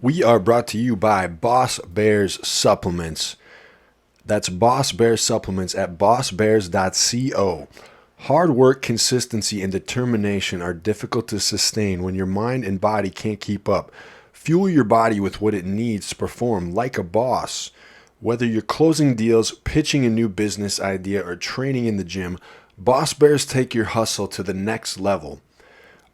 We are brought to you by Boss Bears Supplements. That's Boss Bears Supplements at bossbears.co. Hard work, consistency, and determination are difficult to sustain when your mind and body can't keep up. Fuel your body with what it needs to perform like a boss. Whether you're closing deals, pitching a new business idea, or training in the gym, Boss Bears take your hustle to the next level.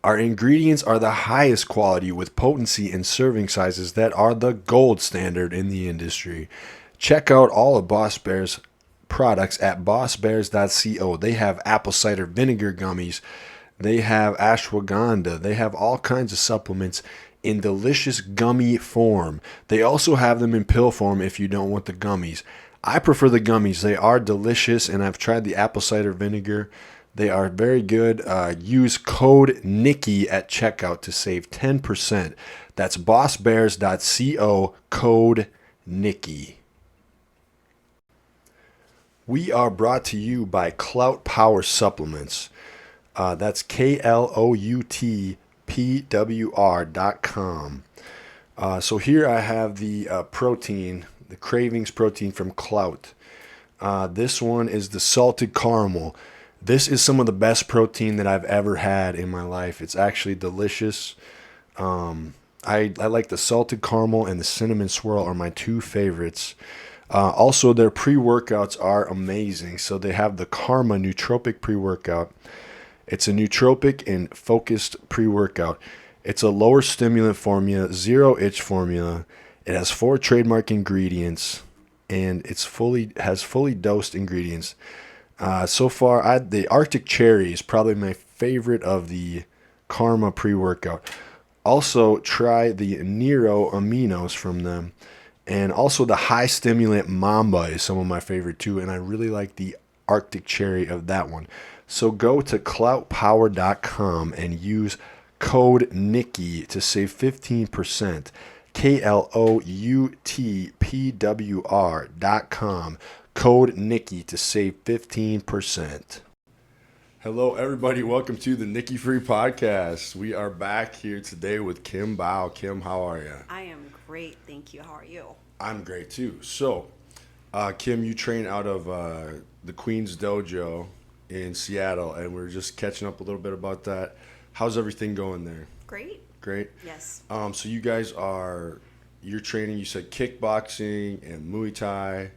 Our ingredients are the highest quality with potency and serving sizes that are the gold standard in the industry. Check out all of Boss Bear's products at bossbears.co. They have apple cider vinegar gummies. They have ashwagandha. They have all kinds of supplements in delicious gummy form. They also have them in pill form if you don't want the gummies. I prefer the gummies. They are delicious, and I've tried the apple cider vinegar. They are very good. Use code Nicky at checkout to save 10%. That's bossbears.co, code Nicky. We are brought to you by Clout Power Supplements. That's KLOUTPWR.com. So here I have the protein, the Cravings protein from Clout. This one is the salted caramel. This is some of the best protein that I've ever had in my life. It's actually delicious. I like the salted caramel and the cinnamon swirl are my two favorites. Also, their pre-workouts are amazing. So they have the Karma Nootropic pre-workout. It's a nootropic and focused pre-workout. It's a lower stimulant formula, zero itch formula. It has 4 trademark ingredients, and has fully dosed ingredients. So far, the Arctic Cherry is probably my favorite of the Karma pre-workout. Also, try the Nero Aminos from them. And also the High Stimulant Mamba is some of my favorite too. And I really like the Arctic Cherry of that one. So go to cloutpower.com and use code Nicky to save 15%. KLOUTPWR.com. Code Nicky to save 15%. Hello, everybody. Welcome to the Nicky Free Podcast. We are back here today with Kim Bao. Kim, how are you? I am great, thank you. How are you? I'm great, too. So, Kim, you train out of the Queens Dojo in Seattle, and we're just catching up a little bit about that. How's everything going there? Great. Great? Yes. So you guys you're training, you said kickboxing and Mauy Thai.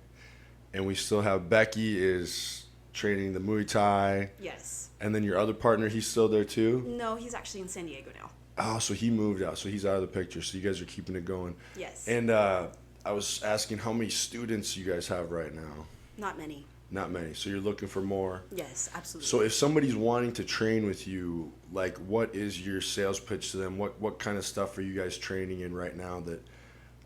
And we still have Becky is training the Mauy Thai. Yes. And then your other partner, he's still there too? No, he's actually in San Diego now. Oh, so he moved out. So he's out of the picture. So you guys are keeping it going. Yes. And I was asking how many students you guys have right now. Not many. Not many. So you're looking for more? Yes, absolutely. So if somebody's wanting to train with you, like what is your sales pitch to them? What kind of stuff are you guys training in right now that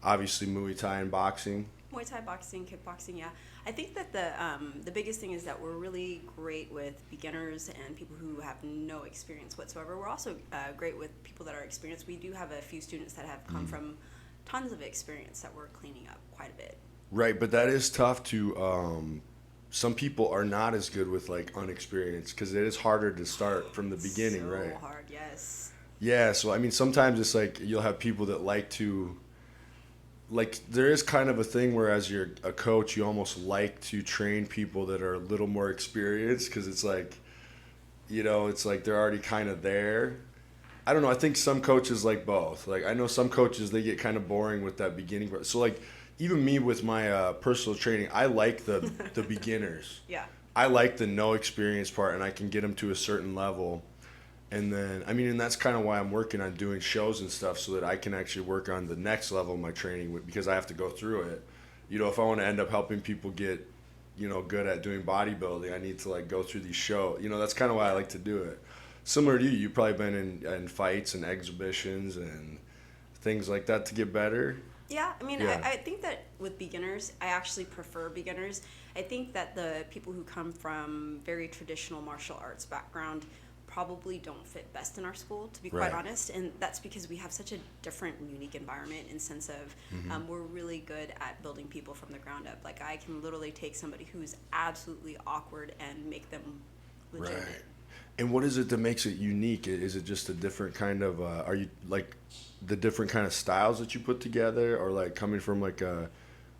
obviously Mauy Thai and boxing? Muay Thai, boxing, kickboxing, yeah. I think that the biggest thing is that we're really great with beginners and people who have no experience whatsoever. We're also great with people that are experienced. We do have a few students that have come from tons of experience that we're cleaning up quite a bit. Right, but that is tough to some people are not as good with like unexperienced because it is harder to start from the beginning, so right? So hard, yes. Yeah, so I mean sometimes it's like you'll have people that there is kind of a thing where as you're a coach, you almost like to train people that are a little more experienced because it's like, it's like they're already kind of there. I don't know. I think some coaches like both. Like I know some coaches, they get kind of boring with that beginning part. So like even me with my personal training, I like the beginners. Yeah. I like the no experience part and I can get them to a certain level. And then, and that's kind of why I'm working on doing shows and stuff so that I can actually work on the next level of my training because I have to go through it. If I want to end up helping people get, good at doing bodybuilding, I need to like go through these shows. That's kind of why I like to do it. Similar to you, you've probably been in fights and exhibitions and things like that to get better. Yeah, Yeah. I think that with beginners, I actually prefer beginners. I think that the people who come from very traditional martial arts background probably don't fit best in our school, to be quite honest, and that's because we have such a different and unique environment in sense of we're really good at building people from the ground up. Like I can literally take somebody who's absolutely awkward and make them legitimate. Right. And what is it that makes it unique? Is it just a different kind of, are you like the different kind of styles that you put together, or like coming from like a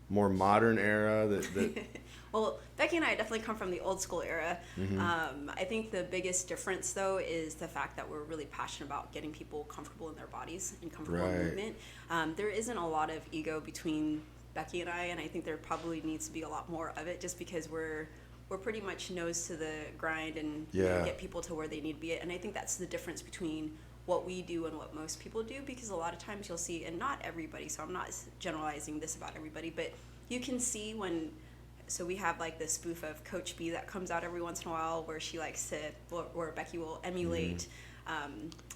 more modern era that Well, Becky and I definitely come from the old school era. Mm-hmm. I think the biggest difference, though, is the fact that we're really passionate about getting people comfortable in their bodies and comfortable in Right. movement. There isn't a lot of ego between Becky and I think there probably needs to be a lot more of it, just because we're pretty much nose to the grind and get people to where they need to be. And I think that's the difference between what we do and what most people do, because a lot of times you'll see, and not everybody, so I'm not generalizing this about everybody, but you can see when, so we have like this spoof of Coach B that comes out every once in a while, where she likes to, where Becky will emulate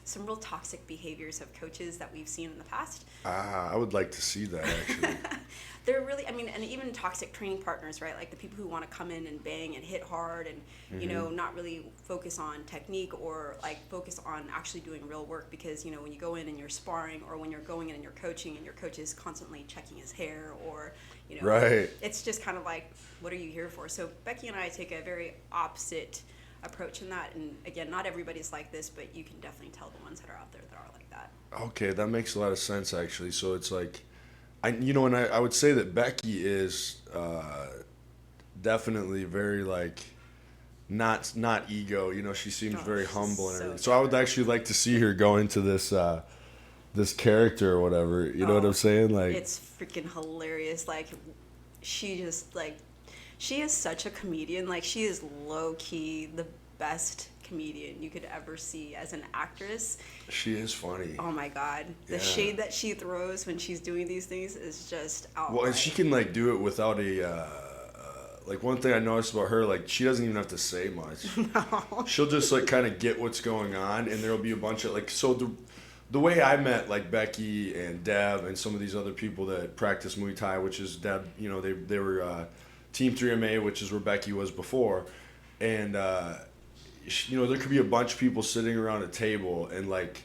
some real toxic behaviors of coaches that we've seen in the past. I would like to see that actually. They're really, I mean, and even toxic training partners, right? Like the people who want to come in and bang and hit hard and, you know, not really focus on technique or like focus on actually doing real work. Because, you know, when you go in and you're sparring, or when you're going in and you're coaching and your coach is constantly checking his hair, or, you know, Right. It's just kind of like, what are you here for? So Becky and I take a very opposite approach in that. And again, not everybody's like this, but you can definitely tell the ones that are out there that are like that. Okay, that makes a lot of sense actually. So it's like, and I would say that Becky is definitely very like not ego. You know, she seems very humble and everything. So I would actually like to see her go into this this character or whatever. You know what I'm saying? Like, it's freaking hilarious. Like, she just like, she is such a comedian. Like, she is low key the best comedian you could ever see as an actress. She is funny. Oh my god, the shade that she throws when she's doing these things is just outright. Well, and she can like do it without a like, one thing I noticed about her, like, she doesn't even have to say much. No. She'll just like kind of get what's going on, and there'll be a bunch of like, so the way I met like Becky and Deb and some of these other people that practice Mauy Thai, which is Deb, you know, they were Team 3MA, which is where Becky was before, and you know, there could be a bunch of people sitting around a table, and like,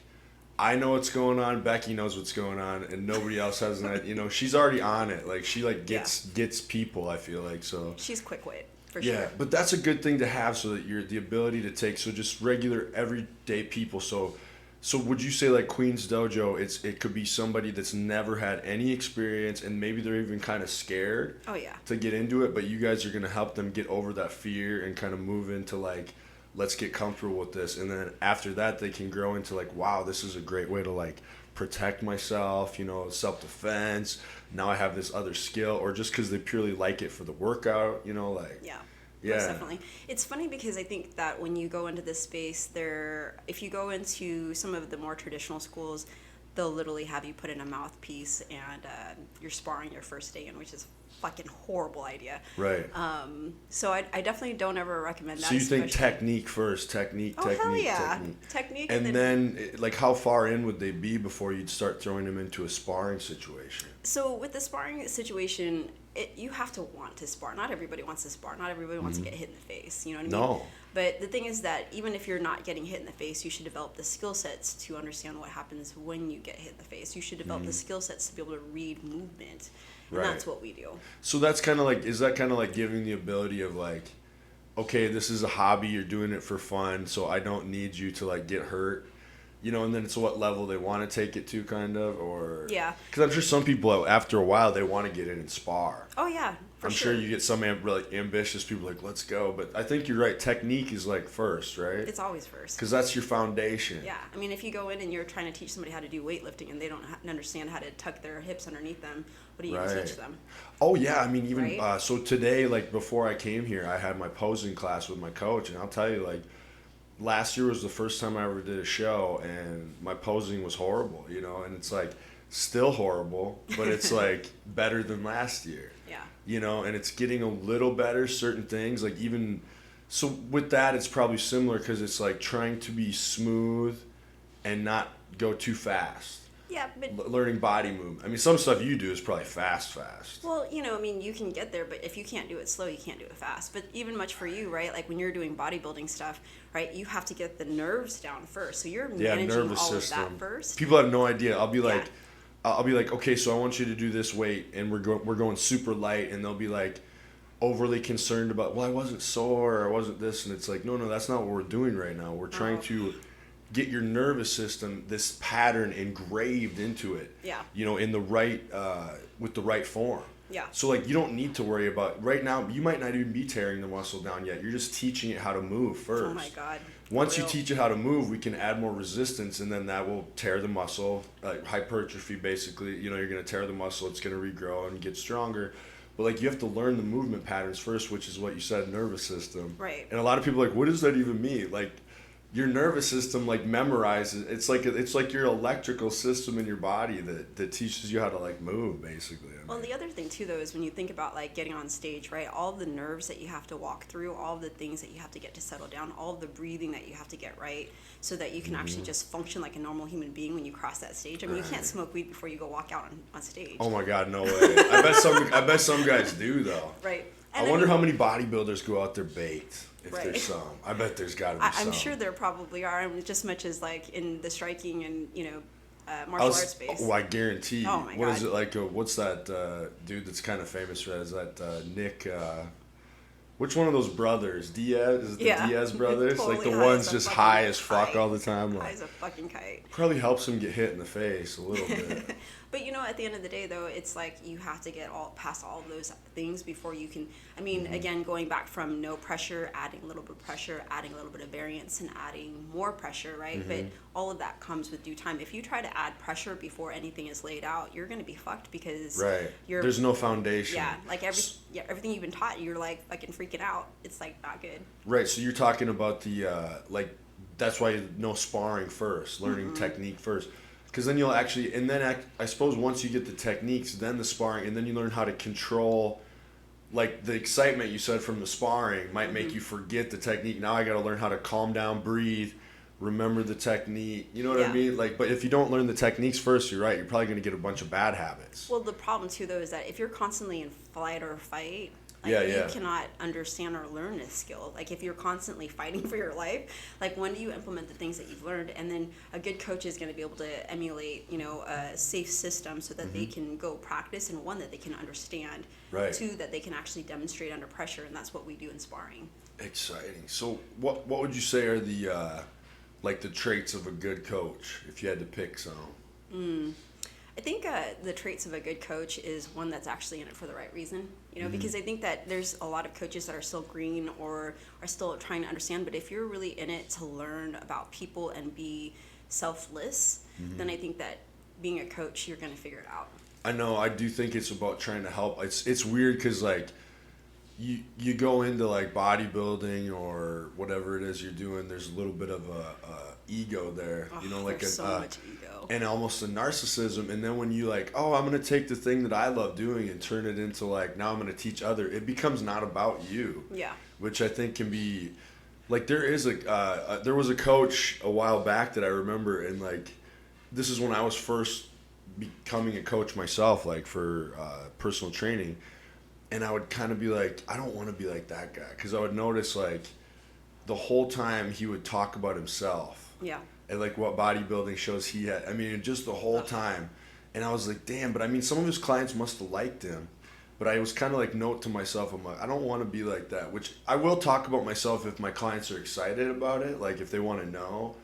I know what's going on, Becky knows what's going on, and nobody else has an idea. You know, she's already on it. Like, she like gets people, I feel like. So She's quick wit, for sure. yeah, but that's a good thing to have, so that you're the ability to take just regular everyday people. So would you say like Queens Dojo, it could be somebody that's never had any experience, and maybe they're even kind of scared to get into it, but you guys are going to help them get over that fear and kind of move into like, let's get comfortable with this, and then after that they can grow into like, wow, this is a great way to like protect myself, you know, self-defense. Now I have this other skill, or just because they purely like it for the workout, you know, like Most definitely. It's funny because I think that when you go into this space, if you go into some of the more traditional schools, they'll literally have you put in a mouthpiece and you're sparring your first day in, which is fucking horrible idea. Right. So I definitely don't ever recommend that. So you think technique first, technique. Hell yeah. Technique. And then like, how far in would they be before you'd start throwing them into a sparring situation? So with the sparring situation, you have to want to spar. Not everybody wants to spar. Not everybody wants to get hit in the face. You know what I mean? No. But the thing is that even if you're not getting hit in the face, you should develop the skill sets to understand what happens when you get hit in the face. You should develop the skill sets to be able to read movement. And that's what we do. So that's kind of like, is that kind of like giving the ability of like, okay, this is a hobby, you're doing it for fun, so I don't need you to like get hurt, you know, and then it's what level they want to take it to, kind of, or because I'm sure some people after a while they want to get in and spar. Oh yeah, I'm sure you get some really ambitious people like, let's go, but I think you're right, technique is like first, right? It's always first, because that's your foundation. Yeah, I mean, if you go in and you're trying to teach somebody how to do weightlifting and they don't understand how to tuck their hips underneath them, what do you teach them? Oh yeah, I mean, even so today, like before I came here, I had my posing class with my coach, and I'll tell you, like, last year was the first time I ever did a show, and my posing was horrible, you know, and it's like still horrible, but it's like better than last year. Yeah. You know, and it's getting a little better, certain things, like even, so with that, it's probably similar, because it's like trying to be smooth and not go too fast. Yeah, but learning body movement. I mean, some stuff you do is probably fast. Well, you know, I mean, you can get there, but if you can't do it slow, you can't do it fast. But even much for you, right? Like when you're doing bodybuilding stuff, right? You have to get the nerves down first. So you're managing nervous all system. of that first. People have no idea. I'll be like, okay, so I want you to do this weight, and we're going super light, and they'll be like, overly concerned about, well, I wasn't sore or I wasn't this, and it's like, no, that's not what we're doing right now. We're trying to get your nervous system, this pattern engraved into it. Yeah. In the right with the right form. Yeah. So like you don't need to worry about right now. You might not even be tearing the muscle down yet. You're just teaching it how to move first. Oh my God. Once you teach it how to move, we can add more resistance, and then that will tear the muscle, hypertrophy basically. You're going to tear the muscle. It's going to regrow and get stronger. But like you have to learn the movement patterns first, which is what you said, nervous system. Right. And a lot of people are like, what does that even mean? Like your nervous system like memorizes. It's like your electrical system in your body that teaches you how to like move basically. Well, the other thing too, though, is when you think about like getting on stage, right? All the nerves that you have to walk through, all the things that you have to get to settle down, all the breathing that you have to get right, so that you can actually just function like a normal human being when you cross that stage. I mean, you can't smoke weed before you go walk out on stage. Oh my God, no way! I bet some guys do though. Right. And I wonder how many bodybuilders go out there baked. If there's some, I bet there's got to be some. I'm sure there probably are, just as much as like in the striking and martial arts space. Oh, I guarantee. Oh my God. What is it like? What's that dude that's kind of famous for that? Is that Nick? Which one of those brothers? Diaz? Is it the Diaz brothers? Totally like the high ones as a just fucking high as fuck kite. all the time. High Like, as a fucking kite. probably helps him get hit in the face a little bit. But at the end of the day, though, it's like you have to get past all of those things before you can. I mean, again, going back from no pressure, adding a little bit of pressure, adding a little bit of variance, and adding more pressure, right? But all of that comes with due time. If you try to add pressure before anything is laid out, you're going to be fucked because there's no foundation. Yeah, like everything you've been taught, you're like fucking freaking out. It's like not good. Right. So you're talking about the that's why no sparring first, learning technique first. Because then you'll actually, and then I suppose once you get the techniques, then the sparring, and then you learn how to control, like the excitement you said from the sparring might make you forget the technique. Now I got to learn how to calm down, breathe, remember the technique. You know what I mean? Like, but if you don't learn the techniques first, you're right. You're probably going to get a bunch of bad habits. Well, the problem too, though, is that if you're constantly in flight or fight, you cannot understand or learn this skill. Like if you're constantly fighting for your life, like when do you implement the things that you've learned? And then a good coach is going to be able to emulate, a safe system so that they can go practice, and one, that they can understand, two, that they can actually demonstrate under pressure, and that's what we do in sparring. Exciting. So what would you say are the like the traits of a good coach if you had to pick some? I think the traits of a good coach is one that's actually in it for the right reason, because I think that there's a lot of coaches that are still green or are still trying to understand, but if you're really in it to learn about people and be selfless, then I think that being a coach, you're going to figure it out. I know. I do think it's about trying to help. It's weird because like you go into like bodybuilding or whatever it is you're doing, there's a little bit of a ego there, like so much ego and almost a narcissism. And then when you like, oh, I'm gonna take the thing that I love doing and turn it into like, now I'm gonna teach other, it becomes not about you. Yeah. Which I think can be like, there was a coach a while back that I remember, and like this is when I was first becoming a coach myself, like for personal training. And I would kind of be like, I don't want to be like that guy, because I would notice like the whole time he would talk about himself. Yeah. And like what bodybuilding shows he had. I mean, just the whole time. And I was like, damn, but I mean, some of his clients must have liked him. But I was kind of like, note to myself, I'm like, I don't want to be like that. Which I will talk about myself if my clients are excited about it. Like if they want to know,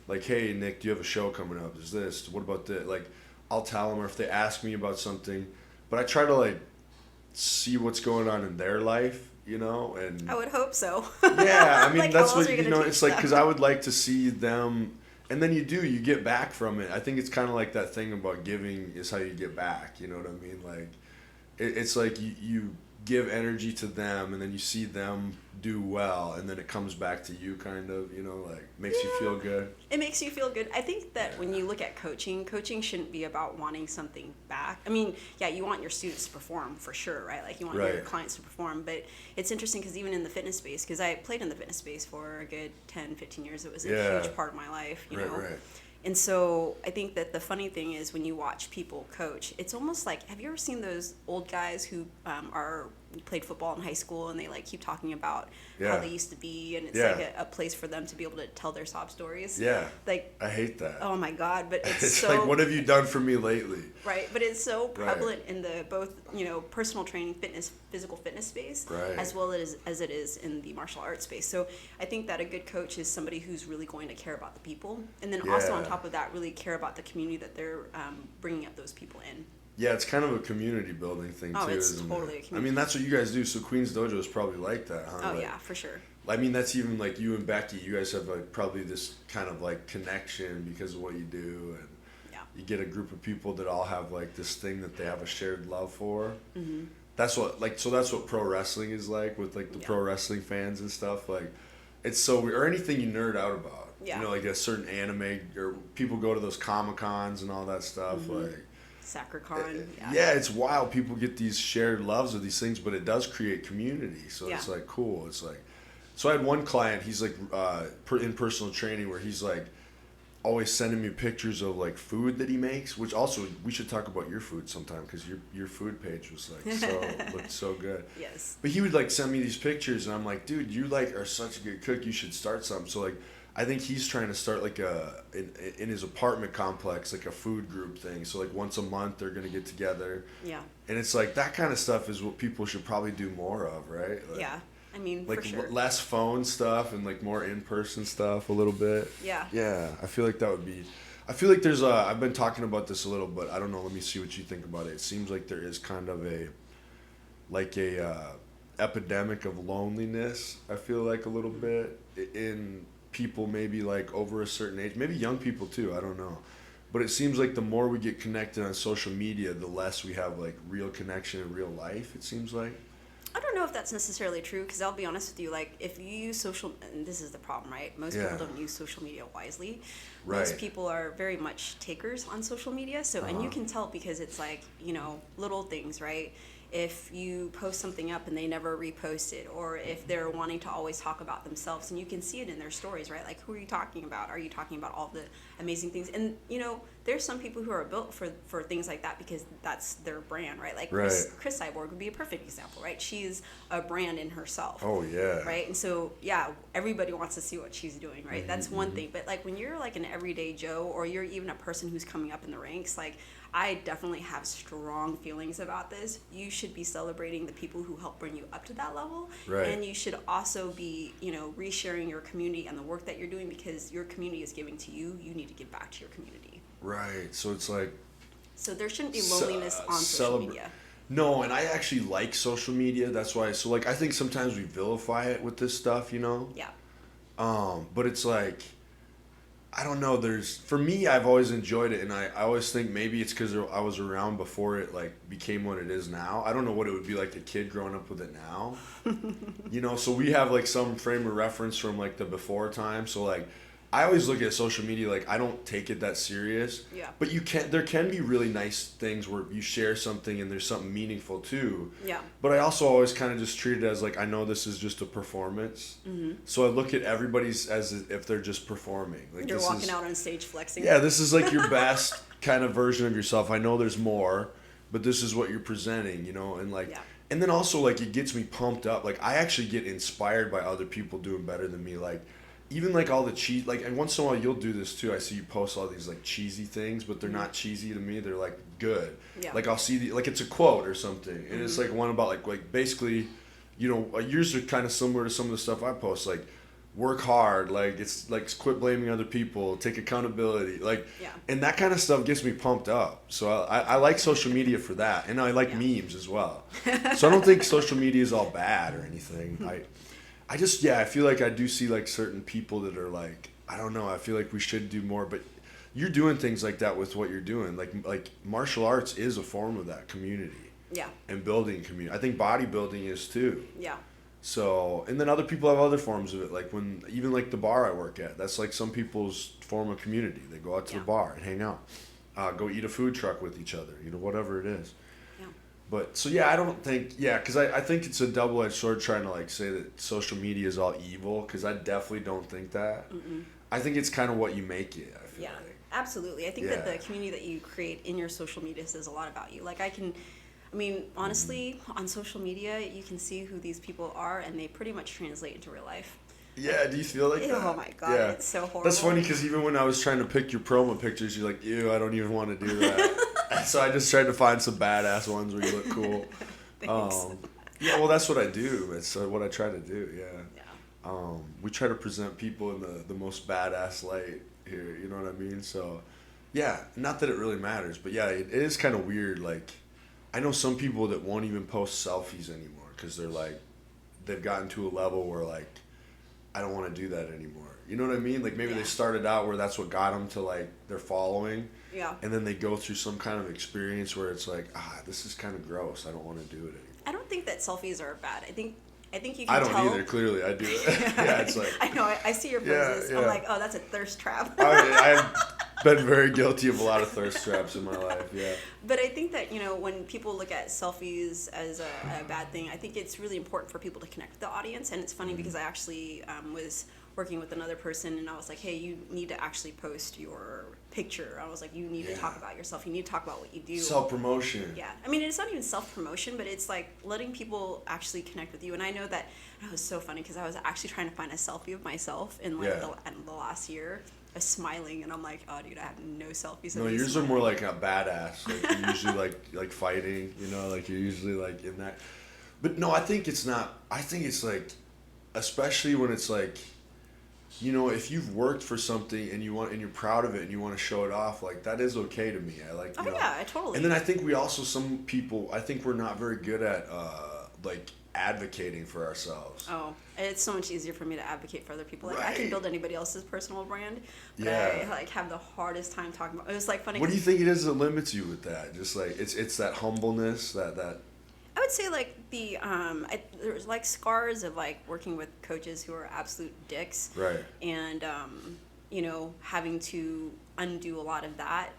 like, hey, Nick, do you have a show coming up? Is this? What about this? Like, I'll tell them, or if they ask me about something. But I try to like see what's going on in their life, and I would hope so. Yeah, I mean, like, that's what, it's like, because I would like to see them, and then you get back from it. I think it's kind of like that thing about giving is how you get back, you know what I mean? Like, it's like you give energy to them, and then you see them do well, and then it comes back to you, kind of, like makes you feel good. It makes you feel good. I think that when you look at coaching shouldn't be about wanting something back. I mean, yeah, you want your students to perform for sure, right? Like you want your clients to perform, but it's interesting because even in the fitness space, because I played in the fitness space for a good 10, 15 years, it was a huge part of my life, you know? Right. And so I think that the funny thing is when you watch people coach, it's almost like, have you ever seen those old guys who are played football in high school, and they like keep talking about Yeah. how they used to be, and it's Yeah. like a place for them to be able to tell their sob stories. Yeah. Like, I hate that. oh my God, but it's, It's so like, what have you done for me lately? right, but it's so Right. prevalent in the both, you know, personal training, fitness, physical fitness space, Right. as well as it is in the martial arts space. So I think that a good coach is somebody who's really going to care about the people, and then also on Yeah. top of that, really care about the community that they're bringing up those people in. Yeah, it's kind of a community building thing Oh, too, it's isn't totally a it? I community. mean, that's what you guys do. So Queens Dojo is probably like that, huh? Oh Like, yeah, for sure. I mean, that's even like you and Becky. You guys have like probably this kind of like connection because of what you do, and Yeah. you get a group of people that all have like this thing that they have a shared love for. Mm-hmm. That's what like so that's what pro wrestling is like with like the Yeah. pro wrestling fans and stuff. Like, it's so weird. Or anything you nerd out about. Yeah. You know, like a certain anime, or people go to those Comic Cons and all that stuff. Mm-hmm. Like. SacreCon. Yeah, it's wild. People get these shared loves of these things, but it does create community. So it's Yeah. like cool. It's like, so I had one client. He's like in personal training where he's like always sending me pictures of like food that he makes. Which also we should talk about your food sometime because your food page was like looked so good. Yes. But he would like send me these pictures, and I'm like, dude, you like are such a good cook. You should start something. So like, I think he's trying to start like in his apartment complex, like a food group thing. So like once a month they're gonna get together. Yeah. And it's like that kind of stuff is what people should probably do more of, right? Like, Yeah. I mean, like for sure. less phone stuff and like more in-person stuff a little bit. Yeah. Yeah, I feel like that would be. I feel like there's a. I've been talking about this a little, but I don't know. Let me see what you think about it. It seems like there is kind of a epidemic of loneliness. I feel like a little bit in people maybe like over a certain age, maybe young people too. I don't know. But it seems like the more we get connected on social media, the less we have like real connection in real life. It seems like. I don't know if that's necessarily true, because I'll be honest with you, like, if you use social, and this is the problem, right? Most Yeah. people don't use social media wisely. Right. Most people are very much takers on social media, so, and you can tell because it's like, you know, little things, right? If you post something up and they never repost it, or if they're wanting to always talk about themselves, and you can see it in their stories, right? Like, who are you talking about? Are you talking about all the amazing things? And, you know, there's some people who are built for things like that because that's their brand, right? Like Chris Cyborg would be a perfect example, right? She's a brand in herself. Oh yeah. Right? And so, yeah, everybody wants to see what she's doing, right? That's one thing. But like when you're like an everyday Joe, or you're even a person who's coming up in the ranks, like, I definitely have strong feelings about this. You should be celebrating the people who help bring you up to that level. Right. And you should also be, you know, resharing your community and the work that you're doing, because your community is giving to you. You need to give back to your community. Right. So it's like. So there shouldn't be loneliness on social media. No, and I actually like social media. That's why. So like, I think sometimes we vilify it with this stuff, you know. Yeah. But it's like, I don't know. For me, I've always enjoyed it, and I always think maybe it's because I was around before it like became what it is now. I don't know what it would be like a kid growing up with it now. You know, so we have like some frame of reference from like the before time. So like, I always look at social media like I don't take it that serious. Yeah. But there can be really nice things where you share something and there's something meaningful too. Yeah. But I also always kind of just treat it as like, I know this is just a performance. Mm-hmm. So I look at everybody's as if they're just performing. Like You're walking out on stage flexing. Yeah, this is like your best kind of version of yourself. I know there's more, but this is what you're presenting, you know, and like. Yeah. And then also like it gets me pumped up. Like I actually get inspired by other people doing better than me. Like. Even like all the cheese, like, and once in a while you'll do this too. I see you post all these like cheesy things, but they're not cheesy to me. They're like good. Yeah. Like I'll see like it's a quote or something, and it's like one about like basically, you know, yours are kind of similar to some of the stuff I post. Like, work hard. Like it's like quit blaming other people. Take accountability. Like, Yeah. and that kind of stuff gets me pumped up. So I like social media for that, and I like memes as well. So I don't think social media is all bad or anything. I just, I feel like I do see like certain people that are like, I don't know, I feel like we should do more, but you're doing things like that with what you're doing. Like martial arts is a form of that community. Yeah. And building community. I think bodybuilding is too. Yeah. So, and then other people have other forms of it. Like even like the bar I work at, that's like some people's form of community. They go out to the bar and hang out, go eat a food truck with each other, you know, whatever it is. But so I don't think because I think it's a double-edged sword trying to like say that social media is all evil, because I definitely don't think that. Mm-mm. I think it's kind of what you make it. I feel like. Absolutely. I think that the community that you create in your social media says a lot about you. Like I mean, honestly, on social media, you can see who these people are, and they pretty much translate into real life. Yeah, do you feel like that? Oh my god, Yeah. it's so horrible. That's funny because even when I was trying to pick your promo pictures, you're like, ew, I don't even want to do that. So I just tried to find some badass ones where you look cool. Yeah, well, that's what I do. It's what I try to do, yeah. We try to present people in the most badass light here, you know what I mean? So, yeah, not that it really matters, but yeah, it is kind of weird. Like, I know some people that won't even post selfies anymore because they're like, they've gotten to a level where like, I don't want to do that anymore. You know what I mean? Like maybe they started out where that's what got them to like their following. Yeah. And then they go through some kind of experience where it's like, this is kind of gross. I don't want to do it anymore. I don't think that selfies are bad. I think you can I don't tell. either. Clearly, I do it. Yeah, it's like. I know. I see your poses. Yeah. I'm like, oh, that's a thirst trap. I've been very guilty of a lot of thirst traps in my life. Yeah. But I think that, when people look at selfies as a bad thing, I think it's really important for people to connect with the audience. And it's funny because I actually was working with another person, and I was like, hey, you need to actually post your picture. I was like, you need to talk about yourself. You need to talk about what you do. Self-promotion. Yeah. I mean, it's not even self-promotion, but it's like letting people actually connect with you. And I know that it was so funny because I was actually trying to find a selfie of myself in like the last year. I was smiling, and I'm like, oh, dude, I have no selfies. No, yours are more like a badass. Like you're usually like fighting, like you're usually like in that. But no, I think it's not. I think it's like, especially when it's like, if you've worked for something and you're proud of it and you want to show it off, like that is okay to me. I like. Yeah, I totally. And then I think we also, some people, I think we're not very good at like advocating for ourselves. Oh, it's so much easier for me to advocate for other people. Like I Right. can build anybody else's personal brand, but Yeah. I like have the hardest time talking about. It was like funny. What do you think it is that limits you with that? Just like it's that humbleness that. I would say like there's like scars of like working with coaches who are absolute dicks, Right. And having to undo a lot of that.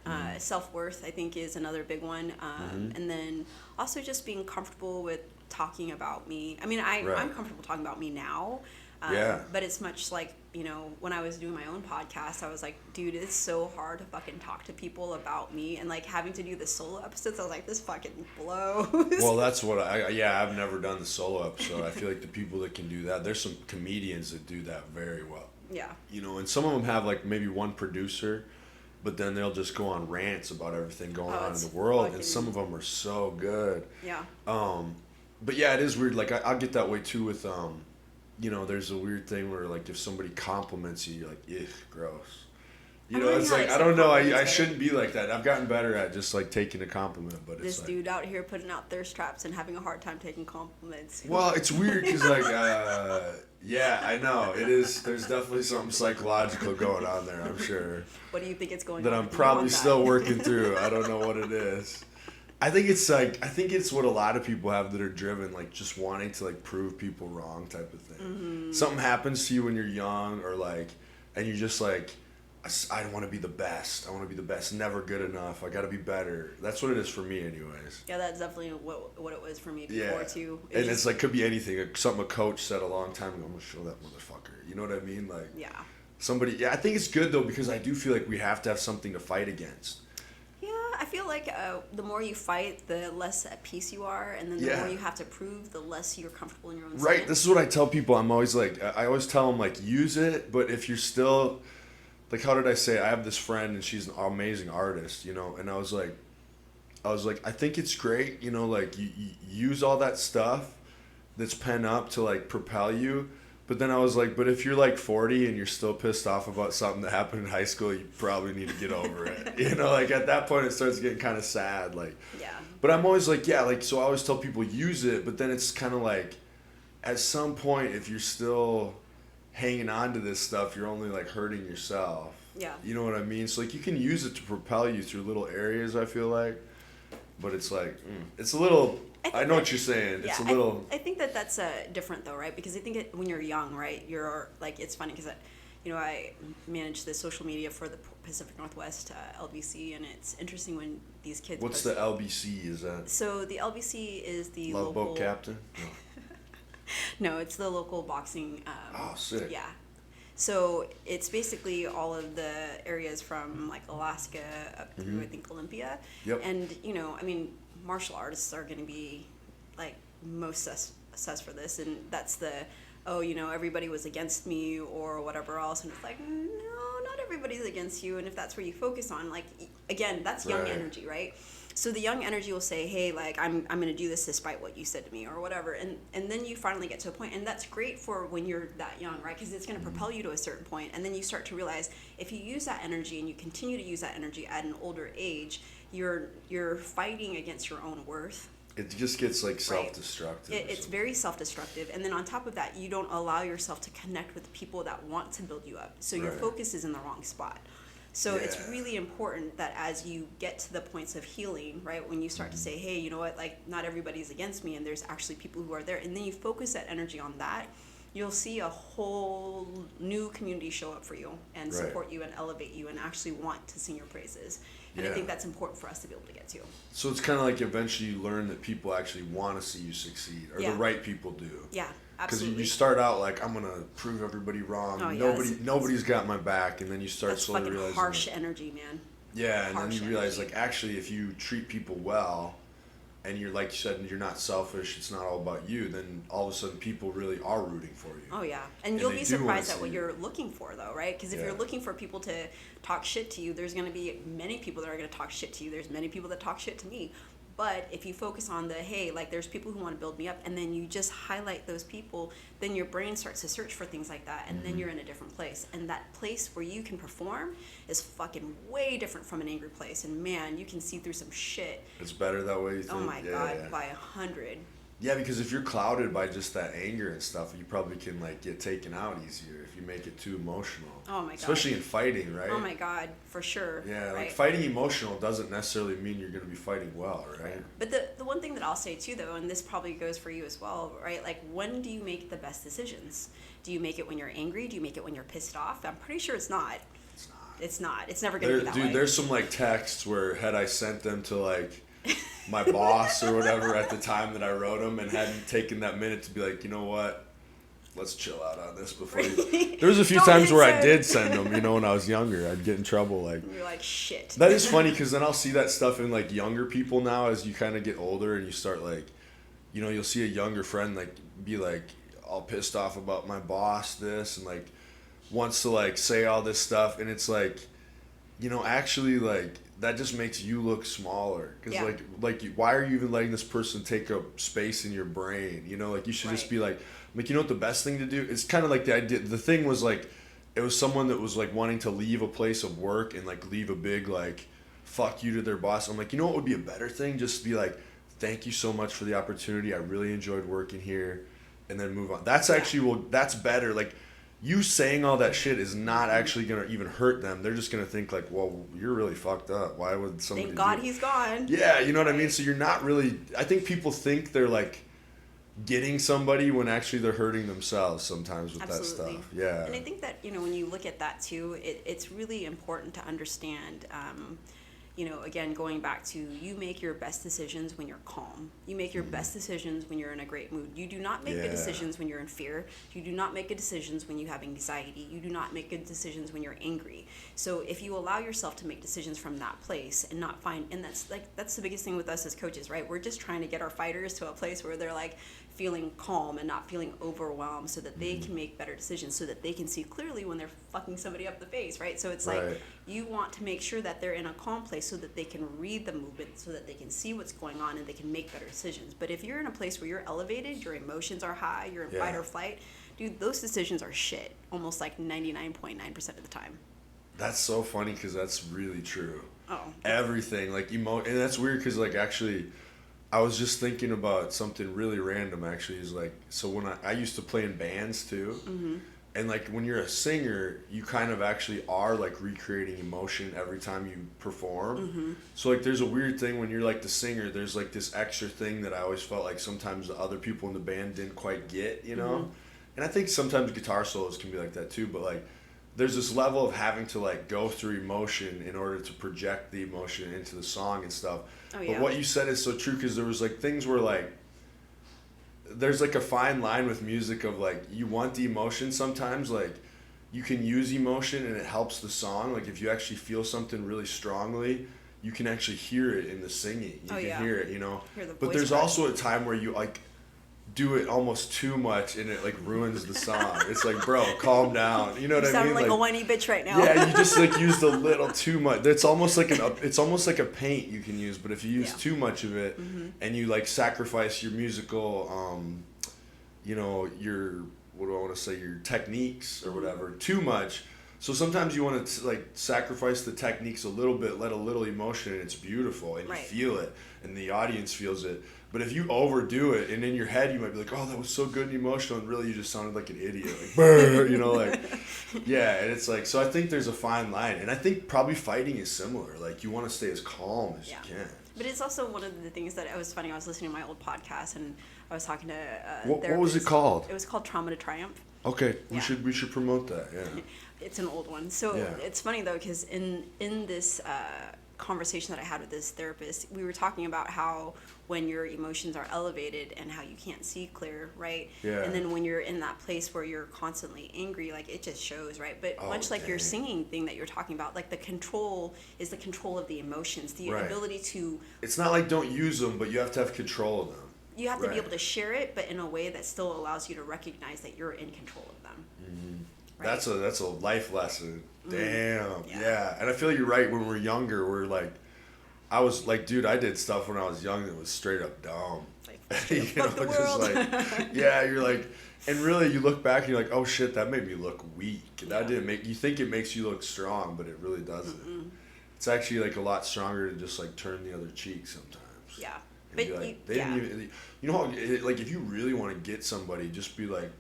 Self-worth, I think, is another big one, and then also just being comfortable with talking about me. I mean, I'm comfortable talking about me now. But it's much like, when I was doing my own podcast, I was like, dude, it's so hard to fucking talk to people about me. And like having to do the solo episodes, I was like, this fucking blows. Well, that's what I've never done the solo episode. I feel like the people that can do that, there's some comedians that do that very well. Yeah. And some of them have like maybe one producer, but then they'll just go on rants about everything going on in the world. And some of them are so good. Yeah. But yeah, it is weird. Like I'll get that way too with, there's a weird thing where like if somebody compliments you, you're like, ugh, gross. It's like, I don't know. I shouldn't be like that. I've gotten better at just like taking a compliment, but it's this like, dude out here putting out thirst traps and having a hard time taking compliments. Well, it's weird because like, yeah, I know it is. There's definitely something psychological going on there. I'm sure. What do you think it's going that on? I'm probably still working through. I don't know what it is. I think it's what a lot of people have that are driven, like just wanting to like prove people wrong type of thing. Mm-hmm. Something happens to you when you're young or like, and you're just like, I want to be the best. I want to be the best. Never good enough. I got to be better. That's what it is for me anyways. Yeah, that's definitely what it was for me before too. It's like, could be anything. Like something a coach said a long time ago, I'm going to show that motherfucker. You know what I mean? Like, somebody, I think it's good though, because I do feel like we have to have something to fight against. Yeah, I feel like the more you fight, the less at peace you are, and then the more you have to prove, the less you're comfortable in your own skin. Right. This is what I tell people. I always tell them like, use it, but if you're still, like, how did I say? I have this friend and she's an amazing artist, and I was like, I think it's great, like you use all that stuff that's pent up to like propel you. But then I was like, but if you're like 40 and you're still pissed off about something that happened in high school, you probably need to get over it. Like at that point it starts getting kind of sad. Like, but I'm always like, so I always tell people use it, but then it's kind of like, at some point, if you're still hanging on to this stuff, you're only like hurting yourself. Yeah. You know what I mean? So like you can use it to propel you through little areas, I feel like, but it's like, it's a little, I know what you're saying. It's a little. I think that's different though, right? Because I think when you're young, right, you're like, it's funny because I manage the social media for the Pacific Northwest LBC, and it's interesting when these kids. What's the LBC? Is that? So the LBC is the Love local Boat Captain. No, it's the local boxing. Oh, sick. Yeah. So it's basically all of the areas from like Alaska up through I think Olympia. Yep. And I mean, martial artists are going to be like most sus for this, and that's the, oh, you know, everybody was against me or whatever else, and it's like, no, not everybody's against you. And if that's where you focus on, like, again, that's young energy, right? So the young energy will say, hey, like, I'm going to do this despite what you said to me or whatever. And then you finally get to a point, and that's great for when you're that young, right? Because it's going to propel you to a certain point. And then you start to realize if you use that energy and you continue to use that energy at an older age, you're fighting against your own worth. It just gets like self-destructive. It's very self-destructive. And then on top of that, you don't allow yourself to connect with people that want to build you up. So your focus is in the wrong spot. So it's really important that as you get to the points of healing, right, when you start to say, hey, you know what, like, not everybody's against me and there's actually people who are there, and then you focus that energy on that, you'll see a whole new community show up for you and support you and elevate you and actually want to sing your praises. And I think that's important for us to be able to get to. So it's kind of like eventually you learn that people actually want to see you succeed, or the right people do. Yeah, absolutely. Because you start out like, I'm gonna prove everybody wrong. Nobody's got my back, and then you start slowly realizing. That's harsh energy, man. Yeah, and then you realize like actually, if you treat people well, and you're, like you said, you're not selfish, it's not all about you, then all of a sudden people really are rooting for you. Oh yeah, and you'll be surprised at what you're looking for though, right? Because if you're looking for people to talk shit to you, there's going to be many people that are going to talk shit to you. There's many people that talk shit to me. But if you focus on the, hey, like, there's people who want to build me up, and then you just highlight those people, then your brain starts to search for things like that, and then you're in a different place. And that place where you can perform is fucking way different from an angry place. And man, you can see through some shit. It's better that way, you think? Oh my God, by 100. Yeah, because if you're clouded by just that anger and stuff, you probably can like get taken out easier if you make it too emotional. Oh my God. Especially in fighting, right? Oh my God, for sure. Yeah, like fighting emotional doesn't necessarily mean you're going to be fighting well, right? But the one thing that I'll say too, though, and this probably goes for you as well, right? Like, when do you make the best decisions? Do you make it when you're angry? Do you make it when you're pissed off? I'm pretty sure it's not. It's not. It's never going to be that way. Dude, there's some like texts where had I sent them to like my boss or whatever at the time that I wrote them and hadn't taken that minute to be like, you know what, let's chill out on this before you... There was a few times where I did send them, you know, when I was younger. I'd get in trouble. Like, you're like, shit. That is funny because then I'll see that stuff in like younger people now as you kind of get older and you start like, you know, you'll see a younger friend like be like all pissed off about my boss this and like wants to like say all this stuff, and it's like, you know, actually like that just makes you look smaller because why are you even letting this person take up space in your brain? You know, like you should just be like, you know what the best thing to do? It's kind of like the idea. The thing was like, it was someone that was like wanting to leave a place of work and like leave a big like fuck you to their boss. I'm like, you know what would be a better thing? Just be like, thank you so much for the opportunity. I really enjoyed working here, and then move on. That's actually that's better. Like, you saying all that shit is not actually going to even hurt them. They're just going to think like, well, you're really fucked up. Why would somebody Thank God he's gone. Yeah, you know what I mean? So you're not really... I think people think they're like getting somebody when actually they're hurting themselves sometimes with that stuff. Yeah. And I think that, you know, when you look at that too, it's really important to understand... you know, again, going back to, you make your best decisions when you're calm. You make your best decisions when you're in a great mood. You do not make good decisions when you're in fear. You do not make good decisions when you have anxiety. You do not make good decisions when you're angry. So if you allow yourself to make decisions from that place and not find, and that's the biggest thing with us as coaches, right? We're just trying to get our fighters to a place where they're like feeling calm and not feeling overwhelmed, so that they can make better decisions, so that they can see clearly when they're fucking somebody up the face, right? So it's like, you want to make sure that they're in a calm place so that they can read the movement, so that they can see what's going on and they can make better decisions. But if you're in a place where you're elevated, your emotions are high, you're in fight or flight, dude, those decisions are shit almost like 99.9% of the time. That's so funny because that's really true. Oh. Everything, like and that's weird because like actually I was just thinking about something really random actually, is like, so when I used to play in bands too, and like when you're a singer, you kind of actually are like recreating emotion every time you perform. So like there's a weird thing when you're like the singer, there's like this extra thing that I always felt like sometimes the other people in the band didn't quite get, you know? And I think sometimes guitar solos can be like that too, but like there's this level of having to like go through emotion in order to project the emotion into the song and stuff. But what you said is so true, because there was like things where like there's like a fine line with music of like, you want the emotion sometimes, like you can use emotion and it helps the song. Like if you actually feel something really strongly, you can actually hear it in the singing. You can hear it, you know. Hear the but voice there's part. also a time where you like do it almost too much and it like ruins the song. It's like, bro, calm down. You know what I mean? Sound like a whiny bitch right now. Yeah, you just like used a little too much. It's almost like a paint you can use, but if you use too much of it and you like sacrifice your musical you know, your, what do I want to say, your techniques or whatever too much. So sometimes you want to like sacrifice the techniques a little bit, let a little emotion, and it's beautiful, and you feel it, and the audience feels it. But if you overdo it, and in your head you might be like, oh, that was so good and emotional, and really you just sounded like an idiot, like, brr, you know, like, yeah, and it's like, so I think there's a fine line, and I think probably fighting is similar. Like, you want to stay as calm as you can. But it's also one of the things that it was funny. I was listening to my old podcast, and I was talking to what was it called? It was called Trauma to Triumph. Okay, we should promote that. Yeah. It's an old one. So it's funny though, because in this conversation that I had with this therapist, we were talking about how when your emotions are elevated and how you can't see clear, right? Yeah. And then when you're in that place where you're constantly angry, like it just shows, right? But much like your singing thing that you're talking about, like the control is the control of the emotions, the ability to. It's not like don't use them, but you have to have control of them. You have to be able to share it, but in a way that still allows you to recognize that you're in control of them. Mm-hmm. Right? That's a life lesson. Damn. Yeah. And I feel you're right. When we're younger, we're like, I was like, dude, I did stuff when I was young that was straight up dumb. Like, you know, fuck the world. just like, yeah, you're like, and really you look back and you're like, oh shit, that made me look weak. That didn't make, you think it makes you look strong, but it really doesn't. Mm-mm. It's actually like a lot stronger to just like turn the other cheek sometimes. Yeah. And But be like, they didn't even, you know how, like if you really want to get somebody, just be like,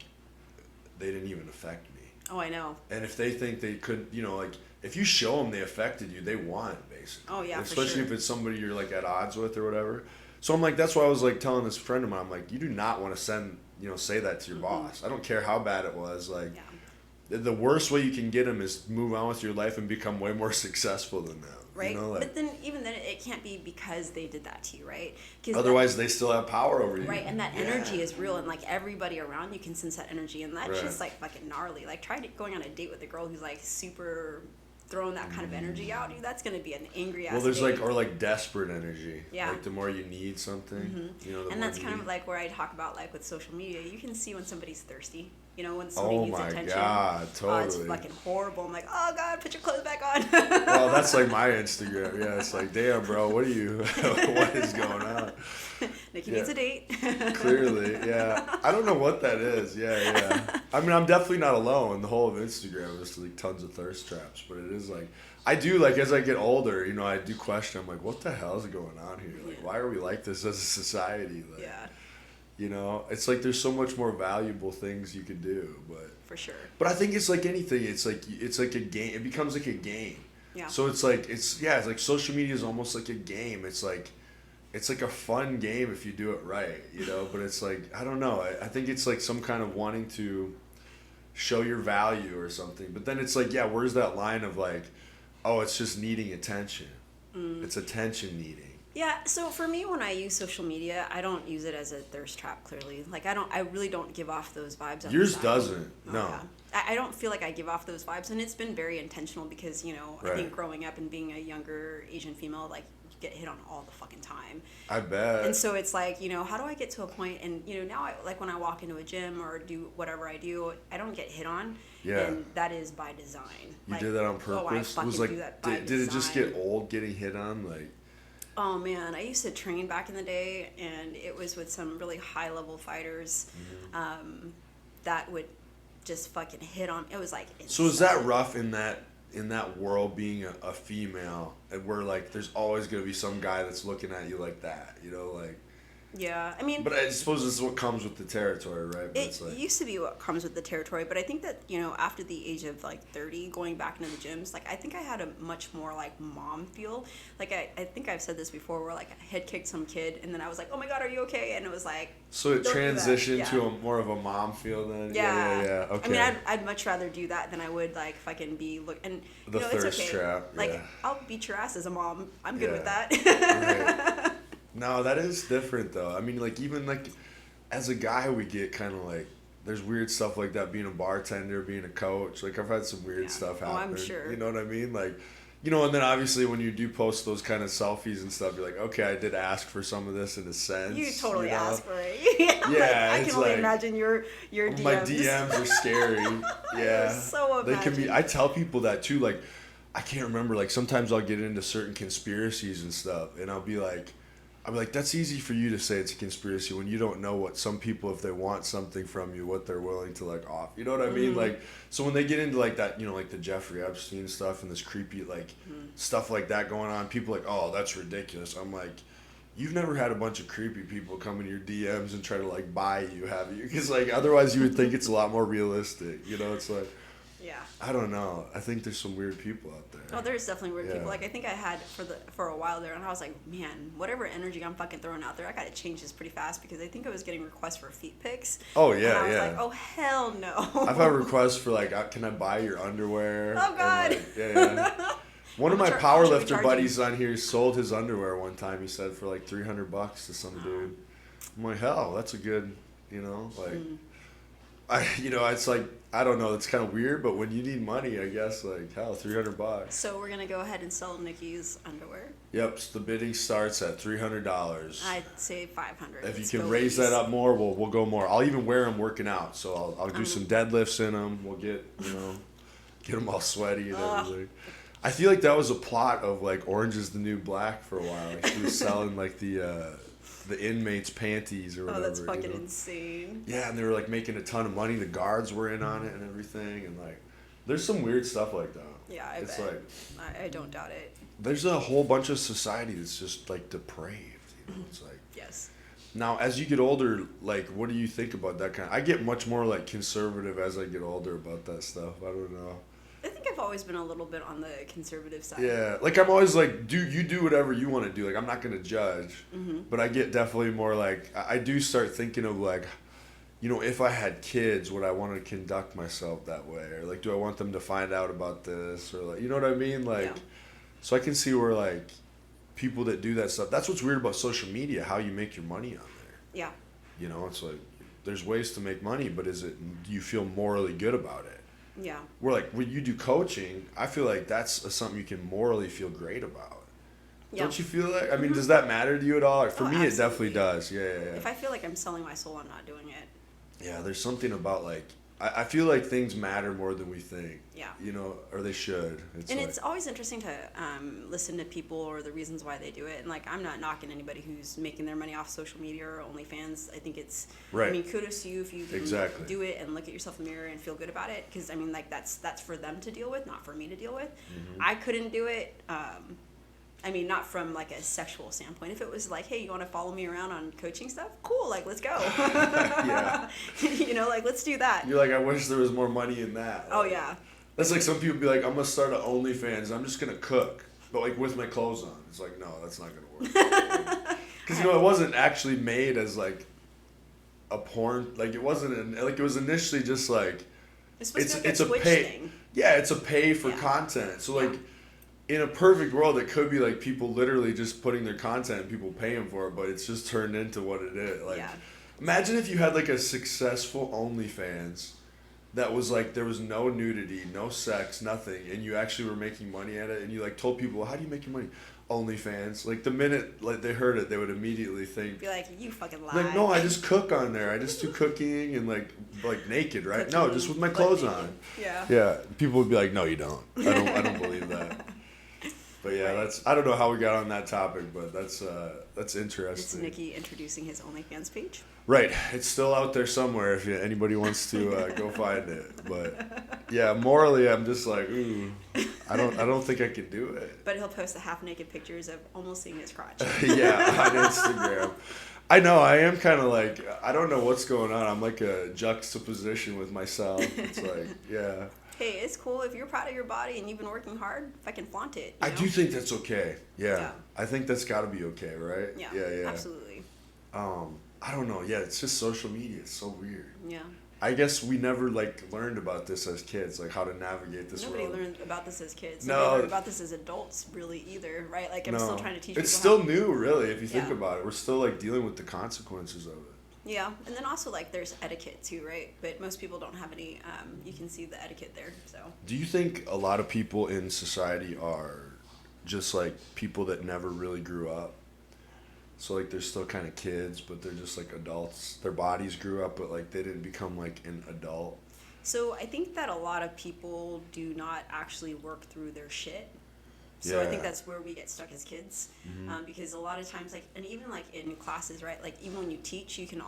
they didn't even affect me. Oh, I know. And if they think they could, you know, like if you show them they affected you, they won basically. Oh yeah, especially for sure. if it's somebody you're like at odds with or whatever. So I'm like, that's why I was like telling this friend of mine, I'm like, you do not want to say that to your boss. I don't care how bad it was. Like, the worst way you can get them is move on with your life and become way more successful than them. Right, you know, like, but then even then it can't be because they did that to you, right? Otherwise, they still have power over you. Right, and that energy is real, and like everybody around you can sense that energy, and that's just like fucking gnarly. Like try going on a date with a girl who's like super throwing that kind of energy out, dude. That's gonna be an angry ass. Well, there's date. like desperate energy. Yeah. Like the more you need something, you know. And that's kind of like where I talk about like with social media. You can see when somebody's thirsty. You know, when somebody needs attention. Oh my god, totally. It's fucking horrible. I'm like, oh god, put your clothes back on. Well, that's like my Instagram. Yeah, it's like, damn, bro, what is going on? Nicky needs a date. Clearly, yeah. I don't know what that is. Yeah. I mean, I'm definitely not alone. The whole of Instagram is like tons of thirst traps, but it is like, I do, like, as I get older, you know, I do question, I'm like, what the hell is going on here? Like, why are we like this as a society? Like, you know, it's like there's so much more valuable things you could do, but for sure. But I think it's like anything. It's like a game. It becomes like a game. Yeah. So it's like it's like social media is almost like a game. It's like a fun game if you do it right, you know. But it's like, I don't know. I think it's like some kind of wanting to show your value or something. But then it's like, yeah, where's that line of like, oh, it's just needing attention. It's attention needing. Yeah, so for me, when I use social media, I don't use it as a thirst trap, clearly. Like, I really don't give off those vibes. Yours doesn't, no. Yeah. I don't feel like I give off those vibes, and it's been very intentional because, you know, I think growing up and being a younger Asian female, like, you get hit on all the fucking time. I bet. And so it's like, you know, how do I get to a point, and, you know, now, like, when I walk into a gym or do whatever I do, I don't get hit on. Yeah. And that is by design. You did that on purpose? Oh, I fucking do that by design. Did it just get old getting hit on? Like... Oh man, I used to train back in the day, and it was with some really high-level fighters that would just fucking hit on. It was like insane. So is that rough in that world, being a female, and where like there's always gonna be some guy that's looking at you like that, you know, like. Yeah, I mean. But I suppose this is what comes with the territory, right? But it used to be what comes with the territory, but I think that, you know, after the age of like 30, going back into the gyms, like I think I had a much more like mom feel. Like I think I've said this before, where like I head kicked some kid, and then I was like, oh my god, are you okay? And it was like. So it transitioned to a more of a mom feel then. Yeah. Okay. I mean, I'd much rather do that than I would like fucking be and the you know, thirst it's okay. trap. Like I'll beat your ass as a mom. I'm good with that. Right. No, that is different though. I mean, like even like as a guy, we get kind of like there's weird stuff like that. Being a bartender, being a coach. Like I've had some weird stuff happen. Oh, I'm sure. You know what I mean? Like And then obviously when you do post those kind of selfies and stuff, you're like, okay, I did ask for some of this in a sense. You totally asked for it. Yeah, I can only imagine your DMs. My DMs are scary. Yeah, so they can be. I tell people that too. Like, I can't remember. Like sometimes I'll get into certain conspiracies and stuff, and I'll be like, that's easy for you to say it's a conspiracy when you don't know what some people, if they want something from you, what they're willing to like off. You know what I mean? Like, so when they get into like that, like the Jeffrey Epstein stuff and this creepy like stuff like that going on, people are like, oh, that's ridiculous. I'm like, you've never had a bunch of creepy people come in your DMs and try to like buy you, have you? Because like otherwise you would think it's a lot more realistic. It's like. Yeah. I don't know. I think there's some weird people out there. Oh, there's definitely weird people. Like I think I had for a while there, and I was like, man, whatever energy I'm fucking throwing out there, I gotta change this pretty fast because I think I was getting requests for feet pics. Oh yeah, and I was like, oh hell no. I've had requests for like, can I buy your underwear? Oh god. Like, yeah. One of my powerlifter buddies on here sold his underwear one time. He said for like $300 to some dude. I'm like, hell, that's a good, like. It's like, I don't know, it's kind of weird, but when you need money, I guess, like, hell, $300. So we're going to go ahead and sell Nicky's underwear? Yep, so the bidding starts at $300. I'd say $500. If you can raise that up more, we'll go more. I'll even wear them working out, so I'll do some deadlifts in them. We'll get them all sweaty and everything. I feel like that was a plot of, like, Orange is the New Black for a while. Like, she was selling, like, the inmates' panties or whatever. Oh, that's fucking insane. Yeah, and they were like making a ton of money. The guards were in on it and everything, and like, there's some weird stuff like that. Yeah, it's bet. like I don't doubt it. There's a whole bunch of society that's just like depraved. It's like yes. Now, as you get older, like, what do you think about that kind? I get much more like conservative as I get older about that stuff. I don't know. I think I've always been a little bit on the conservative side. Yeah, like I'm always like, do whatever you want to do. Like I'm not gonna judge, but I get definitely more like I do start thinking of like, if I had kids, would I want to conduct myself that way, or like, do I want them to find out about this, or like, you know what I mean? Like, so I can see where like people that do that stuff. That's what's weird about social media, how you make your money on there. Yeah. It's like there's ways to make money, but do you feel morally good about it? Yeah. We're like, when you do coaching, I feel like that's something you can morally feel great about. Yeah. Don't you feel like? I mean, does that matter to you at all? For me, absolutely. It definitely does. Yeah. If I feel like I'm selling my soul, I'm not doing it. Yeah, there's something about like, I feel like things matter more than we think. Yeah. Or they should. It's always interesting to listen to people or the reasons why they do it. And like, I'm not knocking anybody who's making their money off social media or OnlyFans. I think it's, right. I mean, kudos to you if you can do it and look at yourself in the mirror and feel good about it. Because I mean, like that's for them to deal with, not for me to deal with. Mm-hmm. I couldn't do it. I mean, not from like a sexual standpoint. If it was like, hey, you want to follow me around on coaching stuff? Cool, like let's go. Yeah. Like let's do that. You're like, I wish there was more money in that. Oh yeah. That's like some people be like, I'm gonna start an OnlyFans. I'm just gonna cook, but like with my clothes on. It's like, no, that's not gonna work. Because it wasn't actually made as like a porn. Like it wasn't. It was initially just like it's a pay thing. Yeah, it's a pay for content. So like. In a perfect world, it could be like people literally just putting their content and people paying for it, but it's just turned into what it is. Like, imagine if you had like a successful OnlyFans that was like there was no nudity, no sex, nothing, and you actually were making money at it, and you like told people, well, how do you make your money? OnlyFans. Like the minute like they heard it, they would immediately think, be like, you fucking lie. Like, no, I just cook on there. I just do cooking and like naked, right? Cooking, no, just with my clothes on. Yeah. Yeah. People would be like, no, you don't. I don't believe that. But yeah, I don't know how we got on that topic, but that's interesting. It's Nicky introducing his OnlyFans page. Right, it's still out there somewhere if anybody wants to go find it. But yeah, morally, I'm just like, ooh, I don't think I could do it. But he'll post the half-naked pictures of almost seeing his crotch. Yeah, on Instagram. I know, I am kind of like, I don't know what's going on. I'm like a juxtaposition with myself. It's like, yeah. Hey, it's cool if you're proud of your body and you've been working hard. If I can flaunt it. I do think that's okay. Yeah. I think that's got to be okay, right? Yeah. Absolutely. I don't know. Yeah, it's just social media. It's so weird. Yeah. I guess we never like learned about this as kids, like how to navigate this world. Nobody learned about this as kids. Nobody learned about this as adults, really, either, right? Like I'm still trying to teach. It's still new, really, if you think about it. We're still like dealing with the consequences of it. Yeah, and then also like there's etiquette too, right? But most people don't have any. You can see the etiquette there. So. Do you think a lot of people in society are just like people that never really grew up. So like they're still kind of kids, but they're just like adults. Their bodies grew up, but like they didn't become like an adult. So I think that a lot of people do not actually work through their shit. So I think that's where we get stuck as kids, because a lot of times, like, and even like in classes, right? Like even when you teach, you can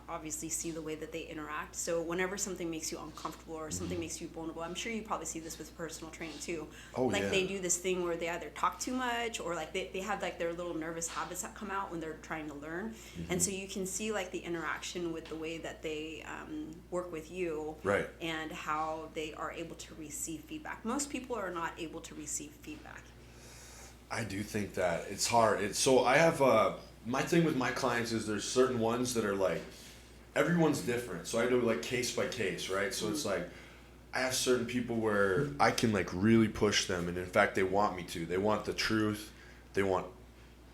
obviously see the way that they interact. So whenever something makes you uncomfortable or something makes you vulnerable, I'm sure you probably see this with personal training too. Oh, like yeah. they do this thing where they either talk too much or like they have like their little nervous habits that come out when they're trying to learn. And so you can see like the interaction with the way that they work with you, Right. and how they are able to receive feedback. Most people are not able to receive feedback. I do think that it's hard. So I have my thing with my clients is there's certain ones that are like everyone's different. So I do like case by case, right? So it's like I have certain people where I can like really push them, and in fact they want me to. They want the truth. They want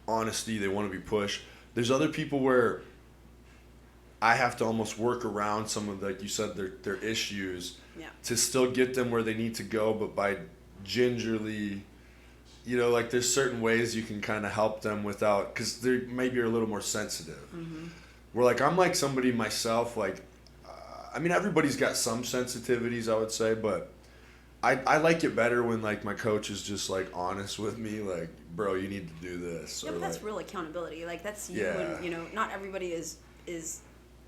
honesty. They want to be pushed. There's other people where I have to almost work around some of, like you said, their issues to still get them where they need to go, but by gingerly, you know, like there's certain ways you can kind of help them without, because they maybe are a little more sensitive. Where like I'm like somebody myself, like I mean everybody's got some sensitivities, I would say, but I like it better when like my coach is just like honest with me, like, bro, you need to do this. Yeah, or but that's like, real accountability. Like that's you, and you know, not everybody is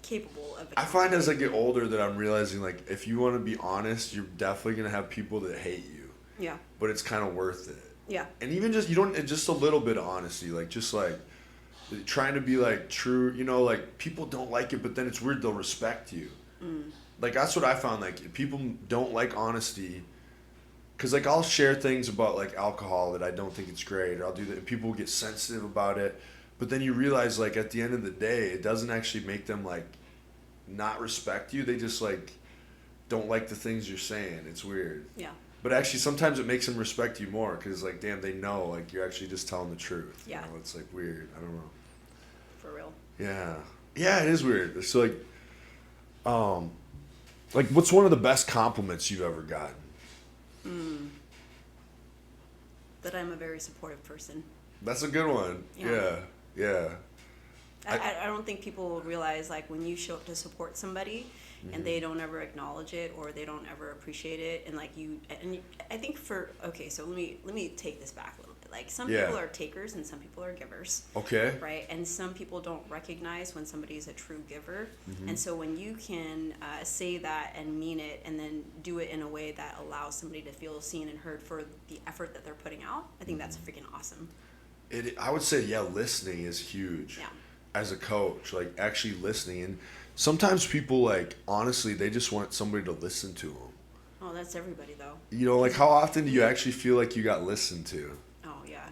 capable of. I find as I get older that I'm realizing like if you want to be honest, you're definitely gonna have people that hate you. Yeah. But it's kind of worth it. Yeah. And even just, you don't, just a little bit of honesty, like just like trying to be like true, you know, like people don't like it, but then it's weird, they'll respect you. Like that's what I found, like people don't like honesty, because like I'll share things about like alcohol that I don't think it's great, or I'll do that and people get sensitive about it, but then you realize like at the end of the day it doesn't actually make them like not respect you, they just like don't like the things you're saying. It's weird. Yeah. But actually, sometimes it makes them respect you more because, like, damn, they know, like, you're actually just telling the truth. Yeah. You know, it's, like, weird. I don't know. For real. Yeah. Yeah, it is weird. It's, like, what's one of the best compliments you've ever gotten? That I'm a very supportive person. That's a good one. Yeah. I don't think people realize, like, when you show up to support somebody and they don't ever acknowledge it or they don't ever appreciate it, and like I think so let me take this back a little bit. Like some people are takers and some people are givers. Okay. Right, and some people don't recognize when somebody is a true giver, and so when you can say that and mean it, and then do it in a way that allows somebody to feel seen and heard for the effort that they're putting out, I think that's freaking awesome. I would say, listening is huge. Yeah. As a coach, like actually listening, and sometimes people like honestly they just want somebody to listen to them. Oh, that's everybody though. You know, like how often do you actually feel like you got listened to? Oh yeah.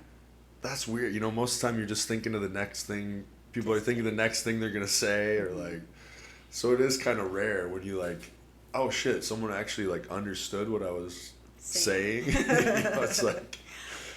That's weird. You know, most of the time you're just thinking of the next thing. People are thinking the next thing they're gonna say, or like, so it is kind of rare when you like, oh shit, someone actually like understood what I was saying. You know, it's like,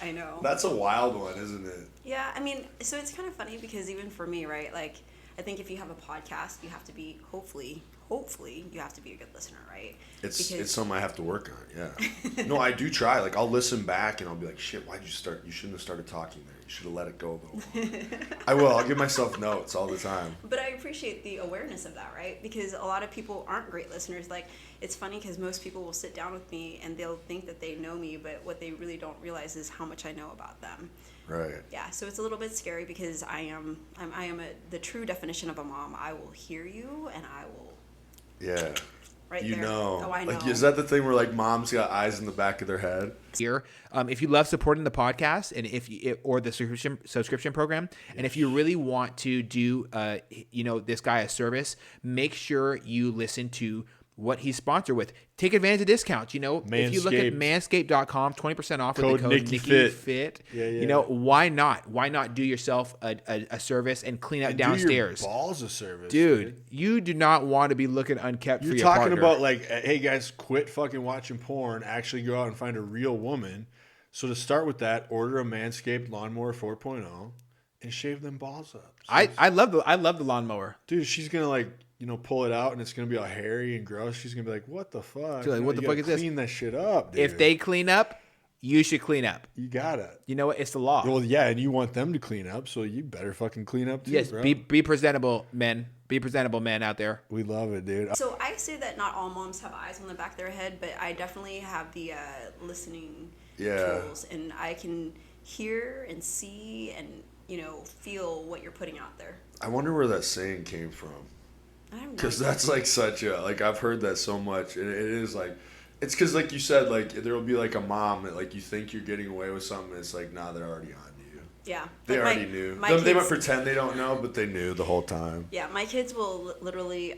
I know. That's a wild one, isn't it? Yeah, I mean, so it's kind of funny because even for me, right, like, I think if you have a podcast, you have to be, hopefully, you have to be a good listener, right? It's something I have to work on, yeah. No, I do try. Like, I'll listen back and I'll be like, shit, why'd you start? You shouldn't have started talking there. You should have let it go a little while. I will. I'll give myself notes all the time. But I appreciate the awareness of that, right? Because a lot of people aren't great listeners. Like, it's funny because most people will sit down with me and they'll think that they know me, but what they really don't realize is how much I know about them. Right. Yeah, so it's a little bit scary because I am the true definition of a mom. I will hear you and I will. Yeah. Right you there. know. Oh, I know. Like, is that the thing where like moms got eyes in the back of their head? Here, if you love supporting the podcast and or the subscription program, and if you really want to do this guy a service, make sure you listen to what he's sponsored with. Take advantage of discounts. You know, if you look at manscaped.com, 20% off with the code Nicky Fit. Yeah. You know, why not? Why not do yourself a service and clean up downstairs? Do your balls a service, dude. You do not want to be looking unkept for your You're talking partner. about like, hey guys, quit fucking watching porn. Actually go out and find a real woman. So to start with that, order a Manscaped Lawnmower 4.0 and shave them balls up. So I love the lawnmower. Dude, she's gonna like, pull it out and it's gonna be all hairy and gross. She's gonna be like, "What the fuck? Like, what the fuck is this?" Clean that shit up, dude. If they clean up, you should clean up. You gotta. You know what? It's the law. Well, yeah, and you want them to clean up, so you better fucking clean up too, Yes, bro. be presentable, men. Be presentable, men out there. We love it, dude. So I say that not all moms have eyes on the back of their head, but I definitely have the listening tools, and I can hear and see and feel what you're putting out there. I wonder where that saying came from. I don't know. Because that's like such a, like, I've heard that so much, and it is like, it's because like you said, like there'll be like a mom that like you think you're getting away with something, and it's like, nah, they're already on to you. Yeah. They like already knew. My They might kids, pretend they don't know, but they knew the whole time. yeah, my kids will literally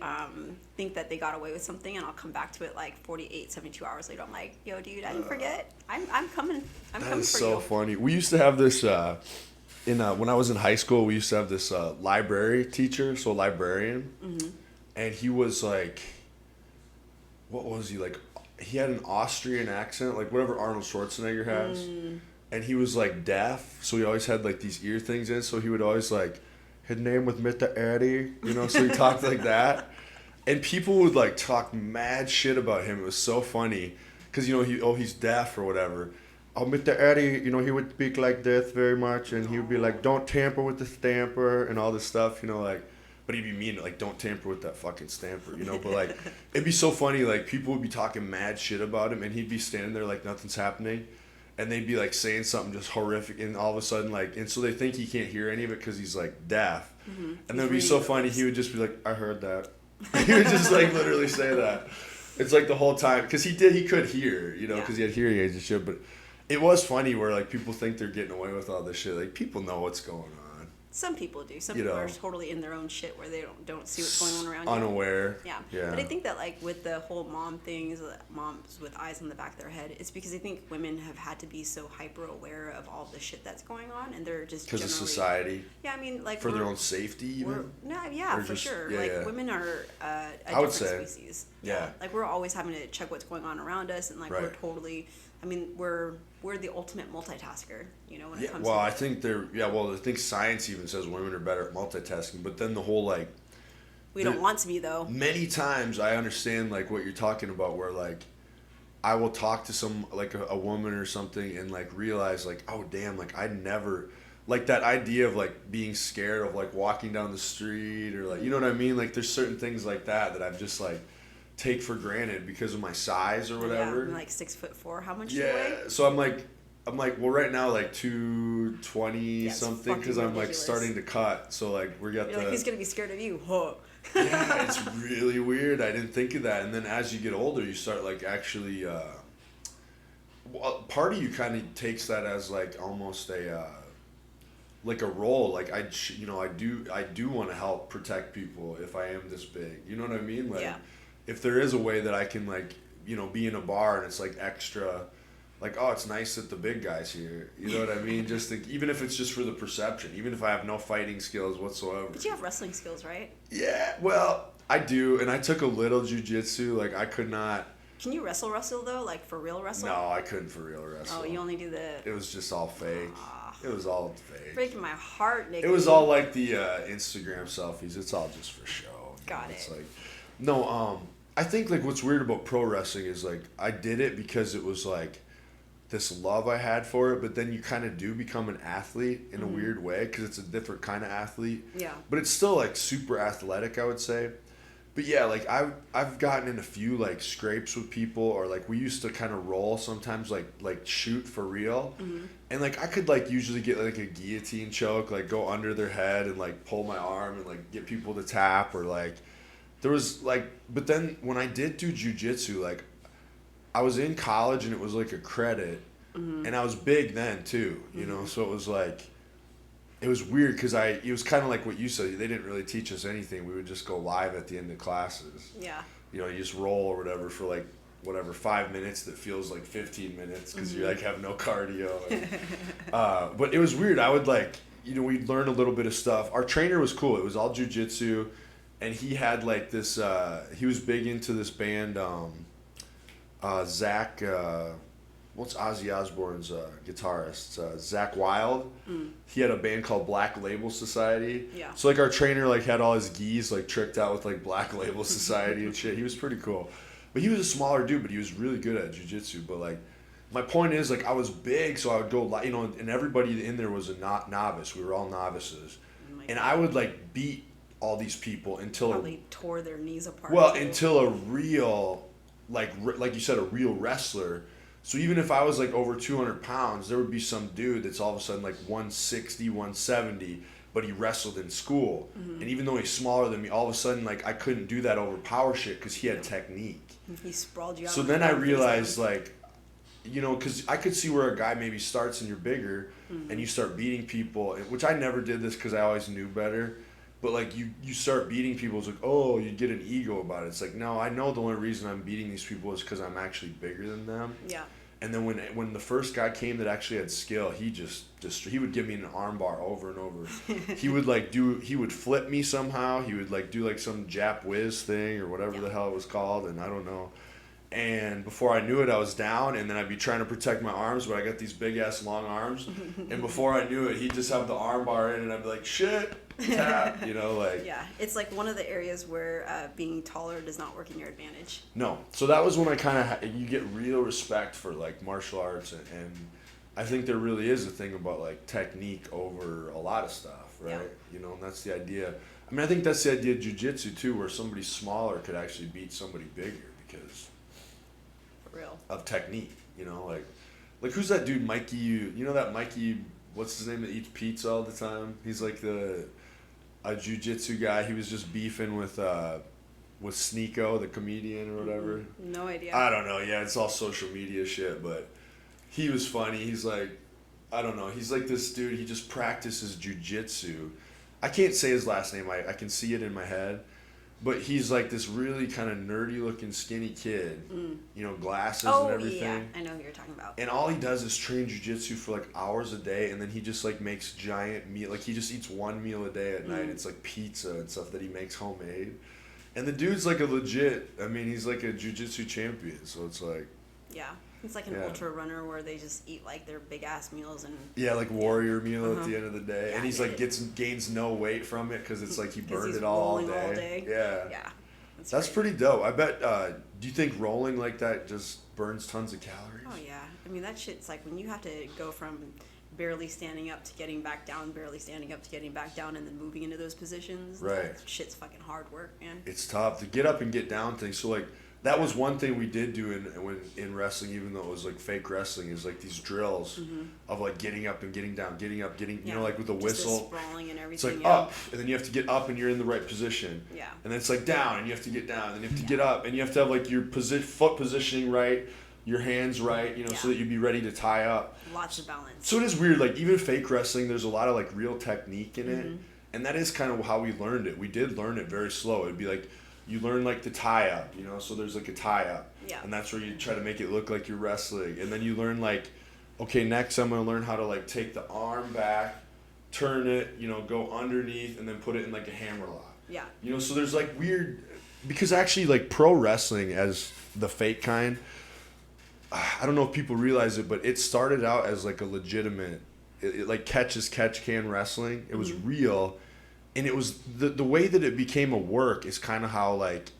think that they got away with something, and I'll come back to it like 48, 72 hours later. I'm like, yo, dude, I didn't forget. I'm coming. I'm That coming is for so you. funny. We used to have this when I was in high school. We used to have this library teacher, so librarian, and he was like, what was he like? He had an Austrian accent, like whatever Arnold Schwarzenegger has, and he was like deaf, so he always had like these ear things in. So he would always like, his name was Mr. Eddie, so he talked like that, and people would like talk mad shit about him. It was so funny, because he's deaf or whatever. Oh, Mr. Eddie, he would speak like this very much, and he would be like, don't tamper with the stamper, and all this stuff, like, but he'd be mean, like, don't tamper with that fucking stamper, but like, it'd be so funny, like, people would be talking mad shit about him, and he'd be standing there like nothing's happening, and they'd be like saying something just horrific, and all of a sudden, like, and so they think he can't hear any of it because he's like deaf, and then it'd be so funny, he would just be like, I heard that. He would just like literally say that. It's like the whole time, because he could hear, because he had hearing aids and shit, but it was funny where like people think they're getting away with all this shit. Like, people know what's going on. Some people do. Some people are totally in their own shit where they don't see what's going on around Unaware. you. Yeah. But I think that like with the whole mom things, moms with eyes on the back of their head, it's because I think women have had to be so hyper aware of all the shit that's going on, and they're just Because of society. Yeah, I mean, like for their own safety, even. For just, sure. Yeah, like yeah. women are a I would different say. species. Yeah. Like we're always having to check what's going on around us, and like Right. we're totally. I mean, we're the ultimate multitasker. When it comes. Well, to I think I think science even says women are better at multitasking, but then the whole like. We don't want to be though. Many times I understand like what you're talking about, where like I will talk to some like a woman or something and like realize like, oh damn, like I never like that idea of like being scared of like walking down the street or like, you know what I mean? Like there's certain things like that I've just like take for granted because of my size or whatever. Yeah, I'm like 6'4". How much do you weigh? So I'm like, well, right now like 220 something because I'm like ridiculous. starting to cut. So like You're like, who's gonna be scared of you? Huh. Yeah, it's really weird. I didn't think of that. And then as you get older, you start like actually. Part of you kind of takes that as like almost a. Like a role, like I do want to help protect people if I am this big. You know what I mean? Like, if there is a way that I can like, be in a bar and it's like extra, like, oh, it's nice that the big guy's here. You know what I mean? Just even if it's just for the perception, even if I have no fighting skills whatsoever. But you have wrestling skills, right? Yeah, well, I do, and I took a little jujitsu. Like I could not. Can you wrestle though? Like for real wrestle? No, I couldn't for real wrestle. Oh, you only do the. It was just all fake. It was all fake. Breaking my heart, Nicky. It was all like the Instagram selfies. It's all just for show. Got It's it. like, no. I think like what's weird about pro wrestling is like I did it because it was like this love I had for it, but then you kind of do become an athlete in a weird way because it's a different kind of athlete. Yeah. But it's still like super athletic, I would say. But yeah, like I've gotten in a few like scrapes with people, or like we used to kind of roll sometimes, like shoot for real, and like I could like usually get like a guillotine choke, like go under their head and like pull my arm and like get people to tap, or like there was like, but then when I did do jujitsu, like I was in college and it was like a credit, and I was big then too, so it was like. It was weird because it was kind of like what you said. They didn't really teach us anything. We would just go live at the end of classes. Yeah. You just roll or whatever for like, 5 minutes that feels like 15 minutes because you like have no cardio. And, but it was weird. I would like, we'd learn a little bit of stuff. Our trainer was cool. It was all jujitsu. And he had like this, he was big into this band, Zach, what's Ozzy Osbourne's guitarist? Zach Wilde. He had a band called Black Label Society. Yeah. So like our trainer like had all his gis like tricked out with like Black Label Society and shit. He was pretty cool. But he was a smaller dude, but he was really good at jiu-jitsu. But like my point is, like, I was big, so I would go, you know, and everybody in there was a novice. We were all novices. And I would, like, beat all these people until Probably tore their knees apart. well, too. until a real, like you said, a real wrestler. So even if I was like over 200 pounds, there would be some dude that's all of a sudden like 160, 170, but he wrestled in school. And even though he's smaller than me, all of a sudden, like, I couldn't do that over power shit because he had technique. He sprawled you out. So then I realized, like, you know, because I could see where a guy maybe starts and you're bigger and you start beating people, which I never did this because I always knew better. But, like, you start beating people, it's like, oh, you get an ego about it. It's like, no, I know the only reason I'm beating these people is because I'm actually bigger than them. Yeah. And then when the first guy came that actually had skill, he he would give me an arm bar over and over. He would flip me somehow. He would, like, do, like, some Jap whiz thing or whatever the hell it was called, and I don't know. And before I knew it, I was down, and then I'd be trying to protect my arms, but I got these big-ass long arms. And before I knew it, he'd just have the arm bar in, and I'd be like, shit, tap, you know, like. Yeah, it's like one of the areas where being taller does not work in your advantage. No. So that was when I kind of, you get real respect for, like, martial arts, and I think there really is a thing about, like, technique over a lot of stuff, right? Yeah. You know, and that's the idea. I mean, I think that's the idea of jiu-jitsu, too, where somebody smaller could actually beat somebody bigger because Real. of technique, you know, like who's that dude, Mikey, you know that Mikey, what's his name, that eats pizza all the time? He's like a jiu-jitsu guy. He was just beefing with Sneeko, the comedian or whatever. No idea. I don't know. Yeah, it's all social media shit, but he was funny. He's like, I don't know. He's like this dude. He just practices jiu-jitsu. I can't say his last name. I can see it in my head. But he's like this really kind of nerdy looking skinny kid, you know, glasses and everything. Yeah, I know who you're talking about. And all he does is train jiu-jitsu for like hours a day, and then he just like makes giant meal. Like he just eats one meal a day at night. It's like pizza and stuff that he makes homemade. And the dude's like a legit, I mean, he's like a jiu-jitsu champion. So it's like. Yeah. It's like an ultra runner where they just eat like their big ass meals and. Yeah, like warrior meal at the end of the day. Yeah, and he's like gains no weight from it because it's like he burned he's it all rolling all day. day. Yeah. Yeah. That's pretty dope. I bet, do you think rolling like that just burns tons of calories? Oh, yeah. I mean, that shit's like when you have to go from barely standing up to getting back down, barely standing up to getting back down, and then moving into those positions. Right. That shit's fucking hard work, man. It's tough to get up and get down things. So, like, that was one thing we did do in wrestling, even though it was like fake wrestling, is like these drills of like getting up and getting down, getting up, getting, you know, like with a whistle. Just the sprawling and It's everything. like up, and then you have to get up and you're in the right position. Yeah. And then it's like down, and you have to get down, and then you have to get up, and you have to have like your foot positioning right, your hands right, you know, so that you'd be ready to tie up. Lots of balance. So it is weird, like even fake wrestling, there's a lot of like real technique in it, and that is kind of how we learned it. We did learn it very slow. It'd be like, you learn like the tie up, you know, so there's like a tie up. Yeah. And that's where you try to make it look like you're wrestling. And then you learn like, okay, next I'm going to learn how to like take the arm back, turn it, you know, go underneath, and then put it in like a hammerlock. Yeah. You know, so there's like weird, because actually like pro wrestling as the fake kind, I don't know if people realize it, but it started out as like a legitimate, it like catch can wrestling. It was real. And it was the way that it became a work is kind of how like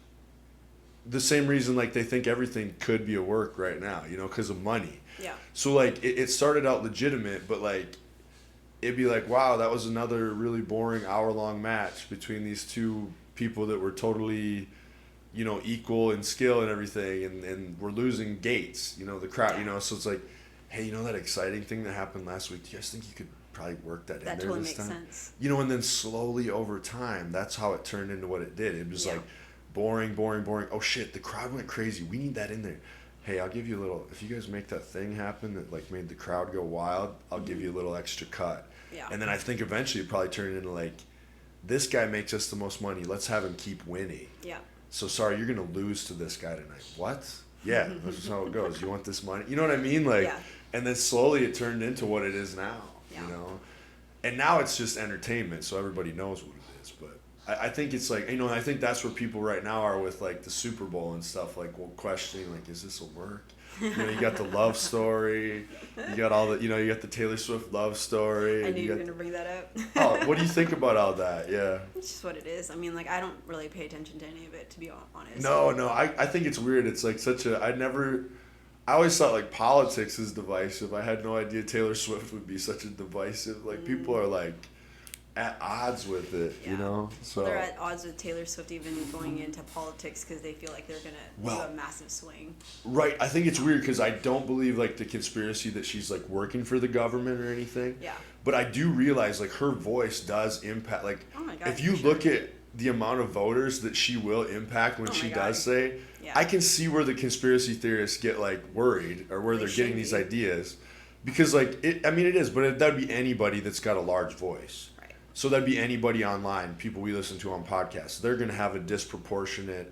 the same reason like they think everything could be a work right now, you know, because of money. Yeah. So like it started out legitimate, but like it'd be like, wow, that was another really boring hour-long match between these two people that were totally, you know, equal in skill and everything, and we're losing gates, you know, the crowd, you know, so it's like, hey, you know that exciting thing that happened last week? Do you guys think you could probably work that in there totally this makes time? sense. You know, and then slowly over time, that's how it turned into what it did. It was like boring. Oh shit, the crowd went crazy. We need that in there. Hey, I'll give you a little, if you guys make that thing happen that like made the crowd go wild, I'll give you a little extra cut. Yeah. And then I think eventually it probably turned into like, this guy makes us the most money. Let's have him keep winning. Yeah. So sorry, you're going to lose to this guy tonight. What? Yeah, that's just how it goes. You want this money? You know what I mean? Like, and then slowly it turned into what it is now, you know? And now it's just entertainment, so everybody knows what it is. But I think it's like, you know, I think that's where people right now are with like the Super Bowl and stuff, like questioning, like, is this a work? You know, you got the love story, you got all the, you know, you got the Taylor Swift love story. I knew you were going to bring that up. Oh, what do you think about all that? Yeah. It's just what it is. I mean, like, I don't really pay attention to any of it, to be honest. No, I think it's weird. It's like such a, I always thought like politics is divisive. I had no idea Taylor Swift would be such a divisive. Like people are like at odds with it, Yeah. you know. So They're at odds with Taylor Swift even going into politics because they feel like they're gonna do a massive swing. right, I think it's weird because I don't believe like the conspiracy that she's like working for the government or anything. Yeah. But I do realize like her voice does impact. Like Oh my God, if you for look at the amount of voters that she will impact when Oh my she God. does say, Yeah. I can see where the conspiracy theorists get like worried or where They they're getting should these be. ideas, because like I mean it is, but that'd be anybody that's got a large voice. Right. So that'd be anybody online, people we listen to on podcasts. They're going to have a disproportionate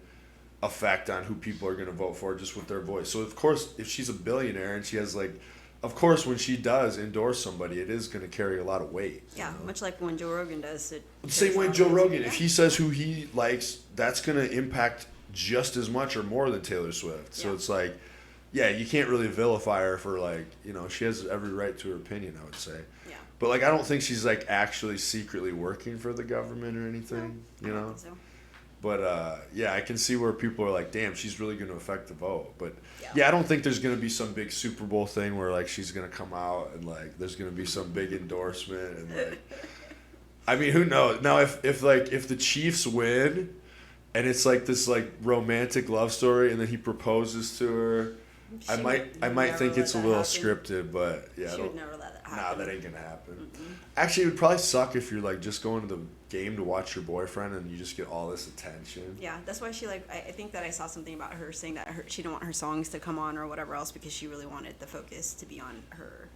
effect on who people are going to vote for just with their voice. So of course, if she's a billionaire and she has like, of course, when she does endorse somebody, it is going to carry a lot of weight. Yeah, much like when Joe Rogan does it. Same way Joe Rogan, if he says who he likes, that's going to impact just as much or more than Taylor Swift. So Yeah. it's like, yeah, you can't really vilify her for like, you know, she has every right to her opinion, I would say. Yeah. But like, I don't think she's like actually secretly working for the government or anything, No, you I don't know? think so. But yeah, I can see where people are like, damn, she's really going to affect the vote. But Yeah. yeah, I don't think there's going to be some big Super Bowl thing where like she's going to come out and like there's going to be some big endorsement and like, I mean, who knows? Now, if the Chiefs win and it's like this like romantic love story and then he proposes to her, I She might would never think let it's a that little happen. scripted, but yeah, I She don't- would never let that nah, happen. that ain't gonna happen. Actually, it would probably suck if you're like just going to the game to watch your boyfriend and you just get all this attention. Yeah, that's why she like. I think that I saw something about her saying that she didn't want her songs to come on or whatever else because she really wanted the focus to be on her,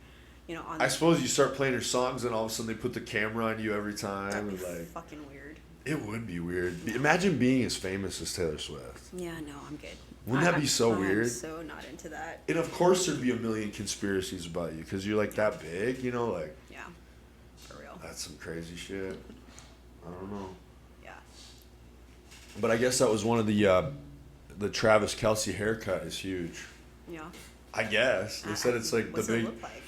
you know. On I suppose you start playing her songs and all of a sudden they put the camera on you every time. that'd be And like, fucking weird. it would be weird. Imagine being as famous as Taylor Swift. Yeah, no, I'm good. Wouldn't that be so I'm weird? so not into that. And of course there'd be a million conspiracies about you because you're like that big, you know, like Yeah, for real. that's some crazy shit. I don't know. Yeah. But I guess that was one of the Travis Kelce haircut is huge. Yeah. I guess. They said it's like What's the big. it look like?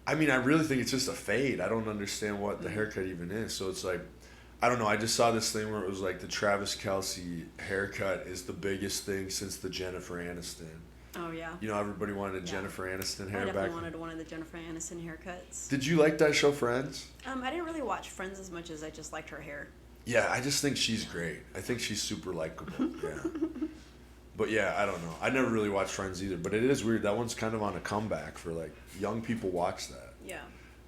I mean, I really think it's just a fade. I don't understand what the haircut even is. So it's like, I don't know. I just saw this thing where it was like the Travis Kelce haircut is the biggest thing since the Jennifer Aniston. Oh yeah. You know, everybody wanted a Yeah. Jennifer Aniston I hair definitely back. wanted one of the Jennifer Aniston haircuts. Did you like that show, Friends? I didn't really watch Friends as much as I just liked her hair. Yeah, I just think she's great. I think she's super likable. Yeah. But yeah, I don't know. I never really watched Friends either, but it is weird. That one's kind of on a comeback for like young people watch that. Yeah,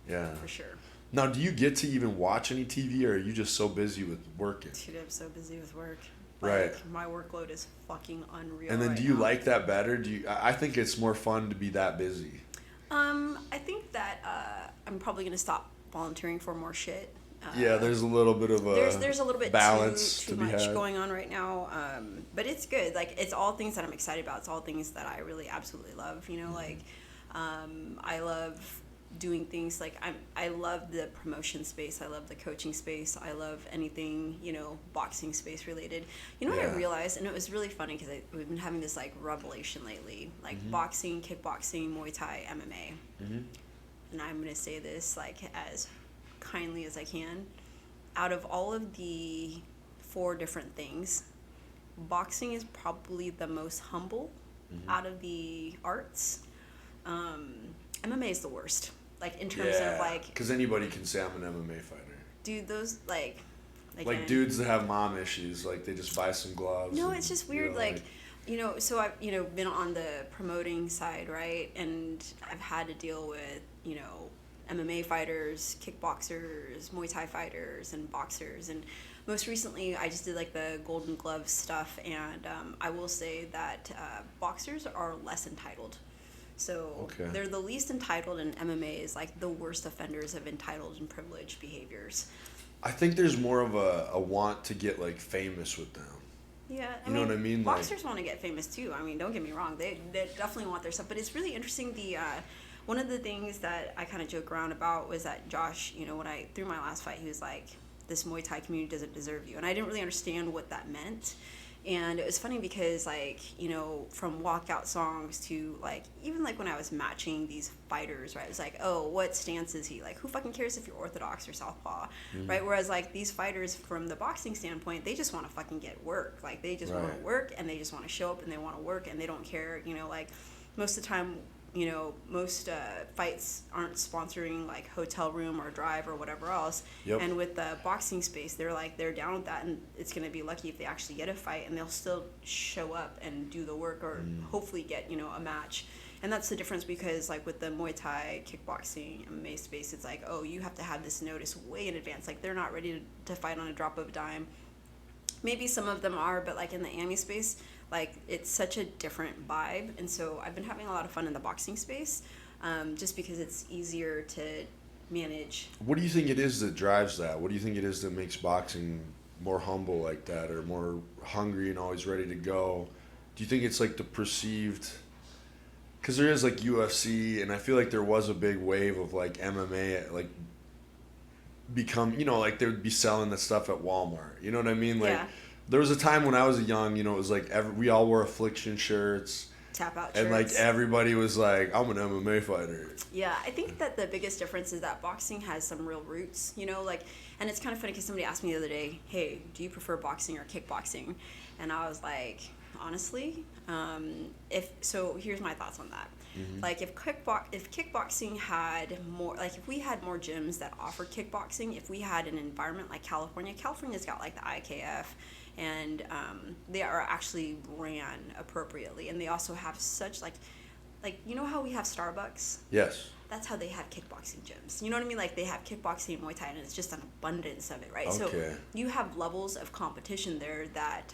Yeah. for sure. Now, do you get to even watch any TV, or are you just so busy with working? Dude, I'm so busy with work. Right. Like, my workload is fucking unreal. And then, right do you now. like that better? I think it's more fun to be that busy. I think that I'm probably gonna stop volunteering for more shit. Yeah, there's a little bit of a There's a little bit balance too to be much had. going on right now. But it's good. Like it's all things that I'm excited about. It's all things that I really absolutely love. You know, like I love doing things like I love the promotion space. I love the coaching space. I love anything, you know, boxing space related. You know what Yeah. I realized, and it was really funny because we've been having this like revelation lately, like boxing, kickboxing, Muay Thai, MMA. And I'm gonna say this like as kindly as I can. Out of all of the 4 different things, boxing is probably the most humble out of the arts. MMA is the worst. Like in terms of like, because anybody can say I'm an MMA fighter. dude, those like Like dudes that have mom issues, like they just buy some gloves. No, and, it's just you weird. know, Like, you know, so I've, you know, been on the promoting side, right? And I've had to deal with, you know, MMA fighters, kickboxers, Muay Thai fighters, and boxers. And most recently, I just did like the Golden Glove stuff. And I will say that boxers are less entitled. So Okay. they're the least entitled, and MMA is like the worst offenders of entitled and privileged behaviors. I think there's more of a want to get like famous with them. Yeah, You know what I mean? Like- Boxers want to get famous too. I mean, don't get me wrong; they definitely want their stuff. But it's really interesting. The one of the things that I kind of joke around about was that Josh, you know, when I threw my last fight, he was like, "This Muay Thai community doesn't deserve you," and I didn't really understand what that meant. And it was funny because, like, you know, from walkout songs to, like, even, like, when I was matching these fighters, right, it was like, oh, what stance is he? Like, who fucking cares if you're orthodox or southpaw, right? Whereas, like, these fighters, from the boxing standpoint, they just want to fucking get work. Like, they just want Right. to work, and they just want to show up, and they want to work, and they don't care, you know, like, most of the time, most fights aren't sponsoring like hotel room or drive or whatever else. Yep. And with the boxing space, they're down with that, and it's going to be lucky if they actually get a fight, and they'll still show up and do the work, or hopefully get a match. And that's the difference, because like with the Muay Thai, kickboxing, MMA space, it's like, oh, you have to have this notice way in advance. Like they're not ready to fight on a drop of a dime. Maybe some of them are, but like in the AMI space, like it's such a different vibe. And so I've been having a lot of fun in the boxing space, just because it's easier to manage. What do you think it is that drives that? What do you think it is that makes boxing more humble like that, or more hungry and always ready to go? Do you think it's like the perceived... Because there is like UFC, and I feel like there was a big wave of like MMA, like become, like they would be selling the stuff at Walmart. You know what I mean? Like there was a time when I was young, it was like we all wore Affliction shirts. Tap out shirts. And like everybody was like, I'm an MMA fighter. Yeah, I think that the biggest difference is that boxing has some real roots, and it's kind of funny because somebody asked me the other day, hey, do you prefer boxing or kickboxing? And I was like, honestly, here's my thoughts on that. Mm-hmm. Like if kickboxing had more, like if we had more gyms that offered kickboxing, if we had an environment like California's got like the IKF, and they are actually ran appropriately, and they also have such like how we have Starbucks? Yes. That's how they have kickboxing gyms. You know what I mean? Like they have kickboxing and Muay Thai, and it's just an abundance of it, right? Okay. So you have levels of competition there that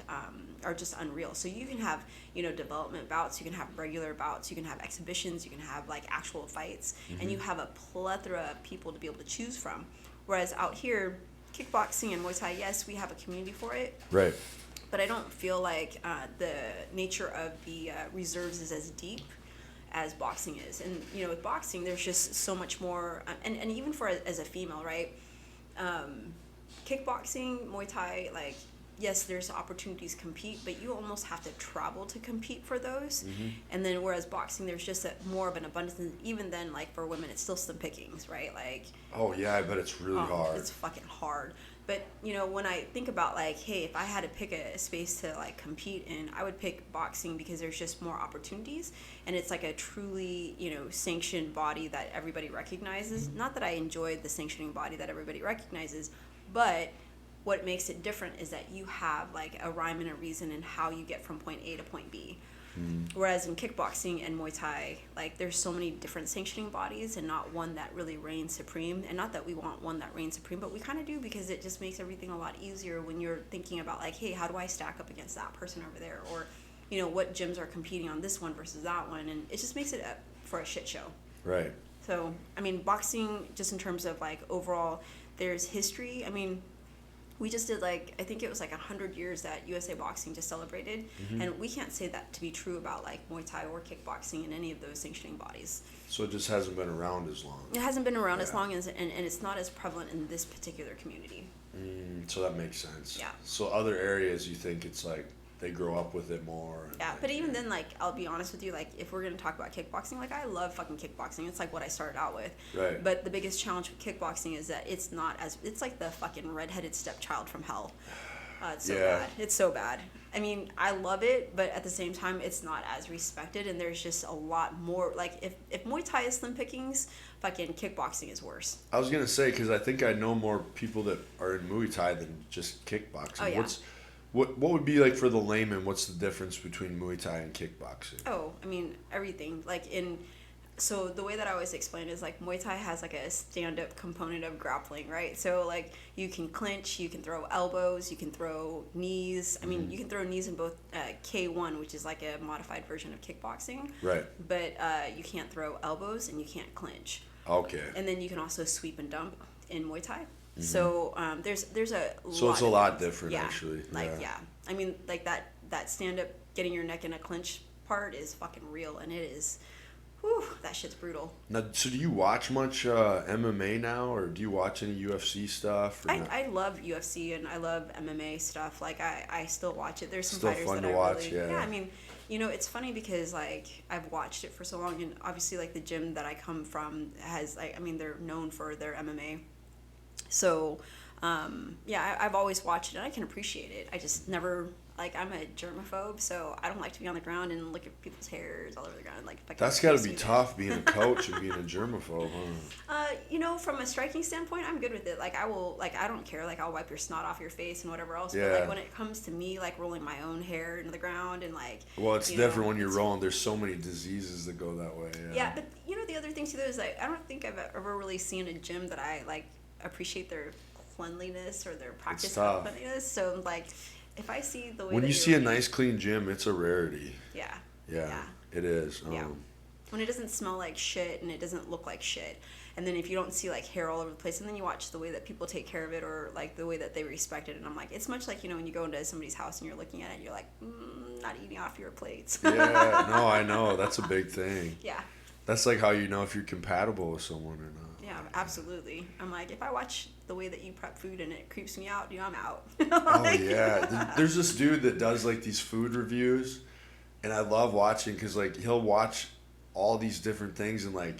are just unreal. So you can have, development bouts, you can have regular bouts, you can have exhibitions, you can have like actual fights, and you have a plethora of people to be able to choose from. Whereas out here, kickboxing and Muay Thai, yes, we have a community for it. Right. But I don't feel like the nature of the reserves is as deep as boxing is. And with boxing, there's just so much more, and even for as a female, right? Kickboxing, Muay Thai, like yes, there's opportunities to compete, but you almost have to travel to compete for those. Mm-hmm. And then whereas boxing, there's just more of an abundance, and even then, like for women, it's still slim pickings, right? Like oh yeah, I bet it's really hard. It's fucking hard. But when I think about like, hey, if I had to pick a space to like compete in, I would pick boxing, because there's just more opportunities, and it's like a truly sanctioned body that everybody recognizes. Not that I enjoy the sanctioning body that everybody recognizes, but what makes it different is that you have like a rhyme and a reason in how you get from point A to point B. Whereas in kickboxing and Muay Thai, like there's so many different sanctioning bodies and not one that really reigns supreme. And not that we want one that reigns supreme, but we kind of do, because it just makes everything a lot easier when you're thinking about like, hey, how do I stack up against that person over there? Or, what gyms are competing on this one versus that one? And it just makes it for a shit show. Right. So, I mean, boxing, just in terms of like overall, there's history. I mean, we just did I think it was 100 years that USA Boxing just celebrated, and we can't say that to be true about like Muay Thai or kickboxing and any of those sanctioning bodies. So it just hasn't been around as long. It hasn't been around as long as, and it's not as prevalent in this particular community. So that makes sense. Yeah. So other areas, you think it's like they grow up with it more. Yeah, but even then, like, I'll be honest with you, like, if we're going to talk about kickboxing, like, I love fucking kickboxing. It's like what I started out with. Right. But the biggest challenge with kickboxing is that it's like the fucking redheaded stepchild from hell. It's so bad. It's so bad. I mean, I love it, but at the same time, it's not as respected, and there's just a lot more. Like, if Muay Thai is slim pickings, fucking kickboxing is worse. I was going to say, because I think I know more people that are in Muay Thai than just kickboxing. Oh, yeah. What would be like for the layman? What's the difference between Muay Thai and kickboxing? Oh, I mean everything. So the way that I always explain is like Muay Thai has like a stand-up component of grappling, right? So like you can clinch, you can throw elbows, you can throw knees. I mean, you can throw knees in both K1, which is like a modified version of kickboxing. Right. But you can't throw elbows and you can't clinch. Okay. And then you can also sweep and dump in Muay Thai. So there's a lot. So it's a lot different, actually. I mean, like that stand up, getting your neck in a clinch part is fucking real, and it is, whew, that shit's brutal. Now, so do you watch much MMA now, or do you watch any UFC stuff? I love UFC and I love MMA stuff. Like I still watch it. There's some still fighters fun that to I watch, really, yeah. I mean, it's funny because like I've watched it for so long, and obviously like the gym that I come from has they're known for their MMA. So, I've always watched it, and I can appreciate it. I just never like I'm a germaphobe, so I don't like to be on the ground and look at people's hairs all over the ground. Like, if I can That's got to face be me, tough being a coach and being a germaphobe, huh? You know, from a striking standpoint, I'm good with it. Like, I don't care. Like, I'll wipe your snot off your face and whatever else. Yeah. But like when it comes to me, like rolling my own hair into the ground and like. Well, it's you different know, when you're rolling. There's so many diseases that go that way. Yeah, but you know the other thing too though is like I don't think I've ever really seen a gym that I like appreciate their cleanliness or their practice of tough. cleanliness. So like, if I see the way When that you you're see a running- nice clean gym, it's a rarity. yeah, Yeah, it is. Yeah. When it doesn't smell like shit and it doesn't look like shit, and then if you don't see like hair all over the place, and then you watch the way that people take care of it or like the way that they respect it, and I'm like, it's much like, you know, when you go into somebody's house and you're looking at it, you're like, not eating off your plates. Yeah, no, I know. That's a big thing. Yeah. That's like how you know if you're compatible with someone or not. Yeah, absolutely. I'm like, if I watch the way that you prep food and it creeps me out, you know, I'm out. Oh, yeah. There's this dude that does, like, these food reviews, and I love watching because, like, he'll watch all these different things, and, like,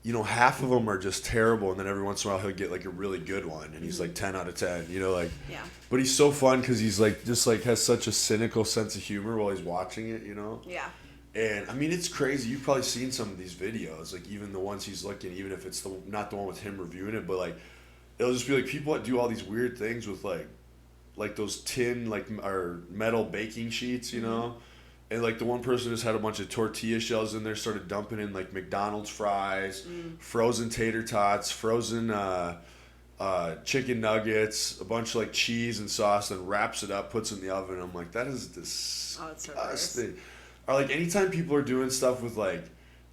you know, half of them are just terrible, and then every once in a while he'll get, like, a really good one, and he's, like, 10 out of 10, you know, like. Yeah. But he's so fun because he's, like, just, like, has such a cynical sense of humor while he's watching it, you know? Yeah. And I mean, it's crazy. You've probably seen some of these videos, like even the ones he's looking, even if it's not the one with him reviewing it, but like it'll just be like people that do all these weird things with like those tin or metal baking sheets, you know, and like the one person just had a bunch of tortilla shells in there, started dumping in like McDonald's fries, frozen tater tots, frozen chicken nuggets, a bunch of like cheese and sauce, and wraps it up, puts it in the oven. I'm like, that is disgusting. Oh, it's so gross. Or like anytime people are doing stuff with like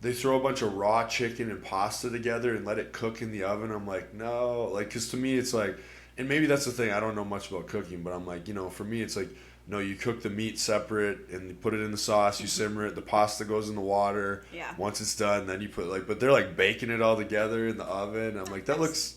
they throw a bunch of raw chicken and pasta together and let it cook in the oven, I'm like, no, like, because to me it's like, and maybe that's the thing, I don't know much about cooking, but I'm like, you know, for me it's like, no, you cook the meat separate and you put it in the sauce, you simmer it, the pasta goes in the water. Yeah. Once it's done, then you put like, but they're like baking it all together in the oven. I'm like, that looks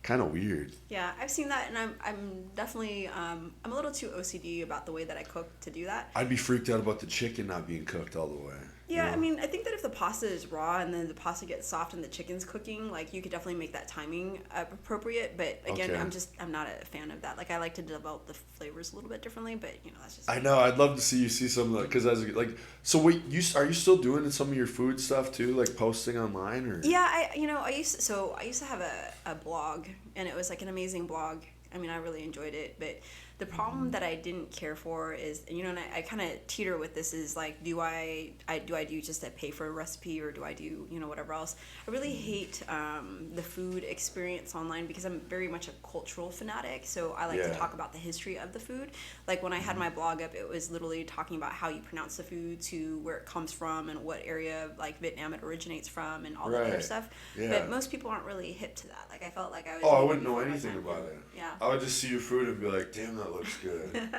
kind of weird. Yeah, I've seen that, and I'm definitely I'm a little too OCD about the way that I cook to do that. I'd be freaked out about the chicken not being cooked all the way. Yeah, you know? I mean, I think that if the pasta is raw and then the pasta gets soft and the chicken's cooking, like you could definitely make that timing appropriate. But again, Okay. I'm not a fan of that. Like I like to develop the flavors a little bit differently, but you know that's just. I know. I'd love to see some of that because as like, so wait, are you still doing some of your food stuff too, like posting online or? Yeah, I used to have a blog, and it was like an amazing blog. I mean, I really enjoyed it, but the problem that I didn't care for is, you know, and I kind of teeter with this is like, do I do just a pay for a recipe, or do I do, you know, whatever else? I really hate the food experience online because I'm very much a cultural fanatic, so I like to talk about the history of the food. Like when I had my blog up, it was literally talking about how you pronounce the food, to where it comes from, and what area of like Vietnam it originates from, and all that other stuff. Yeah. But most people aren't really hip to that. Like I felt like I was. Oh, I wouldn't know anything about it. Yeah. I would just see your food and be like, damn, that looks good.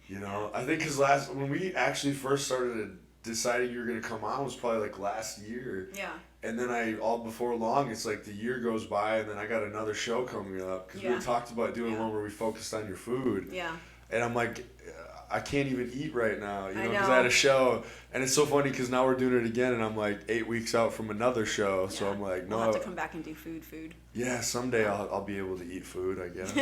You know, I think because when we actually first started deciding you were going to come on was probably like last year. Yeah. And then all before long, it's like the year goes by, and then I got another show coming up because we had talked about doing one where we focused on your food. Yeah. And I'm like, I can't even eat right now, you know, I because know. I had a show. And it's so funny because now we're doing it again, and I'm like 8 weeks out from another show. So I'm like, no. We'll have to come back and do food. Yeah, someday I'll be able to eat food, I guess,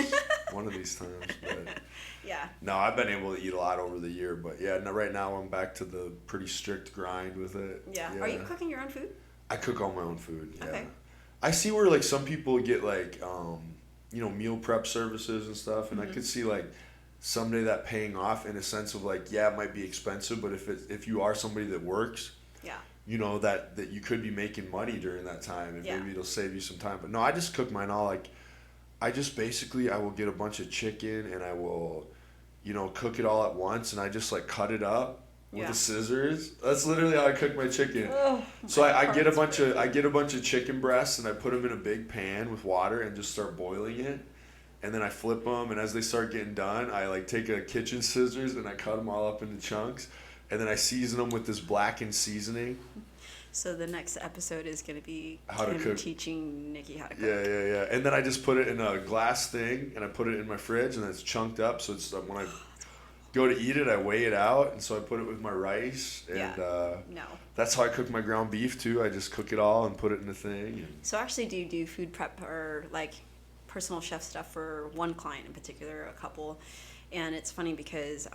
one of these times. But Yeah. no, I've been able to eat a lot over the year, but yeah, right now I'm back to the pretty strict grind with it. Yeah. Are you cooking your own food? I cook all my own food. Yeah. Okay. I see where like some people get like you know, meal prep services and stuff, and I could see like someday that paying off in a sense of like, yeah, it might be expensive, but if you are somebody that works, Yeah. you know, that you could be making money during that time, and maybe it'll save you some time. But no, I just cook mine all like, I just basically, I will get a bunch of chicken and I will, you know, cook it all at once, and I just like cut it up with the scissors. That's literally how I cook my chicken. Oh, So I get a bunch of chicken breasts, and I put them in a big pan with water and just start boiling it. And then I flip them, and as they start getting done, I like take a kitchen scissors and I cut them all up into chunks, and then I season them with this blackened seasoning. So the next episode is going to be How to Kim cook. teaching Nicky how to cook. Yeah. And then I just put it in a glass thing, and I put it in my fridge, and it's chunked up, so it's when I go to eat it, I weigh it out, and so I put it with my rice, and No. that's how I cook my ground beef too. I just cook it all and put it in the thing. And So actually, do you do food prep or like personal chef stuff for one client in particular, a couple? And it's funny because,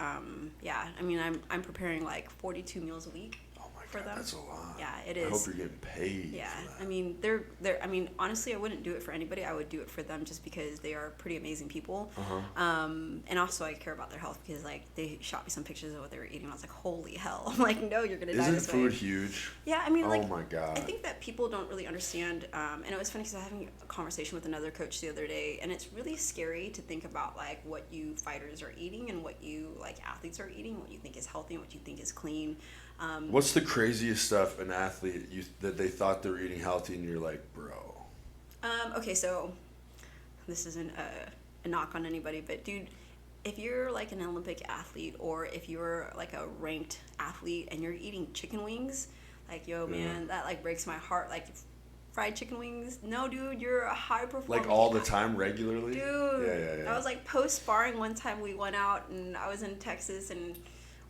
yeah, I mean, I'm preparing like 42 meals a week. For them. That's a lot. Yeah, it is. I hope you're getting paid. Yeah, for that. I mean, they're. I mean, honestly, I wouldn't do it for anybody. I would do it for them just because they are pretty amazing people. And also, I care about their health because, like, they shot me some pictures of what they were eating. And I was like, holy hell! I'm like, no, you're gonna die Isn't this way. food huge? Yeah, I mean, like, oh my god. I think that people don't really understand. And it was funny because I was having a conversation with another coach the other day, and it's really scary to think about like what you fighters are eating and what you like athletes are eating, what you think is healthy and what you think is clean. What's the craziest stuff an athlete that they thought they were eating healthy and you're like, bro? Okay, so this isn't a knock on anybody, but dude, if you're like an Olympic athlete or if you're like a ranked athlete and you're eating chicken wings, like, yo, man, that like breaks my heart. Like, fried chicken wings? No, dude, you're a high performer. Like all the time, regularly? Dude, I was like post sparring one time. We went out and I was in Texas and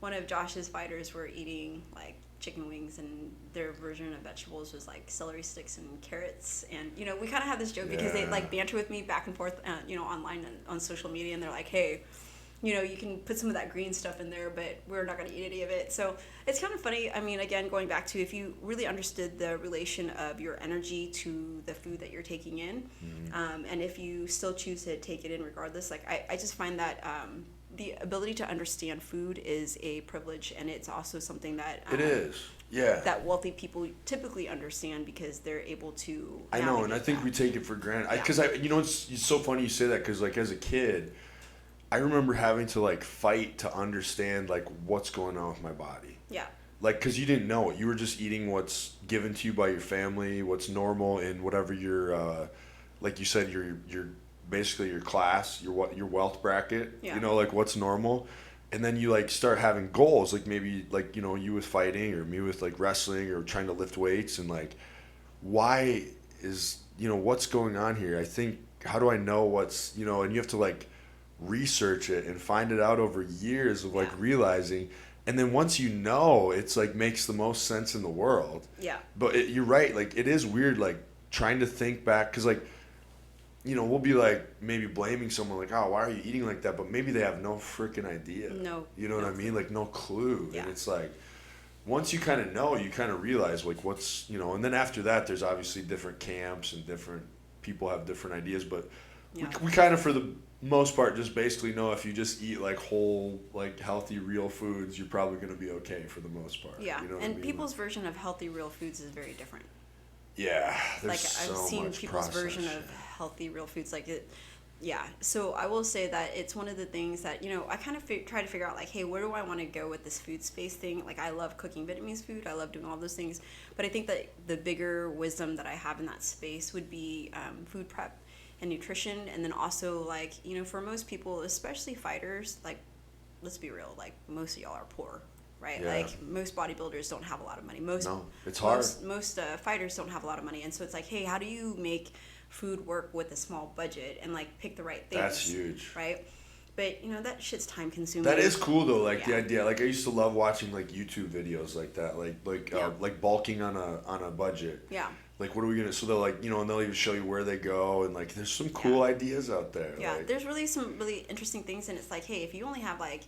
one of Josh's fighters were eating like chicken wings and their version of vegetables was like celery sticks and carrots. And, you know, we kind of have this joke because they like banter with me back and forth, you know, online and on social media. And they're like, hey, you know, you can put some of that green stuff in there, but we're not going to eat any of it. So it's kind of funny. I mean, again, going back to if you really understood the relation of your energy to the food that you're taking in, and if you still choose to take it in regardless, like I just find that the ability to understand food is a privilege, and it's also something that it is. Yeah. That wealthy people typically understand because they're able to. I know, and I think we take it for granted. Because you know, it's so funny you say that because like as a kid, I remember having to like fight to understand like what's going on with my body. Yeah. Like, because you didn't know it. You were just eating what's given to you by your family, what's normal in whatever your, like you said, your basically your class, your wealth bracket. Yeah. You know, like what's normal. And then you like start having goals, like maybe like, you know, you with fighting or me with like wrestling or trying to lift weights and like, why is, you know, what's going on here? I think, how do I know what's, you know, and you have to like research it and find it out over years of like realizing. And then once you know, it's like makes the most sense in the world. Yeah. But you're right. Like it is weird, like trying to think back. Cause like, you know, we'll be like maybe blaming someone like, oh, why are you eating like that? But maybe they have no freaking idea. No. You know what I mean? Like no clue. Yeah. And it's like, once you kind of know, you kind of realize like what's, you know, and then after that, there's obviously different camps and different people have different ideas. But we kind of, for the most part, just basically know if you just eat like whole, like healthy, real foods, you're probably going to be okay for the most part. Yeah. You know what And I mean? people's version of healthy, real foods is very different. Yeah. There's Like so I've seen much people's version processed of shit. healthy, real foods. Like it, yeah. So I will say that it's one of the things that, you know, I kind of try to figure out like, hey, where do I want to go with this food space thing? Like I love cooking Vietnamese food. I love doing all those things. But I think that the bigger wisdom that I have in that space would be food prep and nutrition. And then also like, you know, for most people, especially fighters, like, let's be real, like most of y'all are poor. Right, Yeah. like most bodybuilders don't have a lot of money. No, it's hard. Most fighters don't have a lot of money, and so it's like, hey, how do you make food work with a small budget and like pick the right things? That's huge. Right, but you know that shit's time consuming. That is cool though, like the Yeah. idea. Like I used to love watching like YouTube videos like that, like bulking on a budget. Yeah. Like what are we gonna? So they'll like, you know, and they'll even show you where they go and like there's some cool ideas out there. Yeah, like, there's really some really interesting things, and it's like, hey, if you only have like,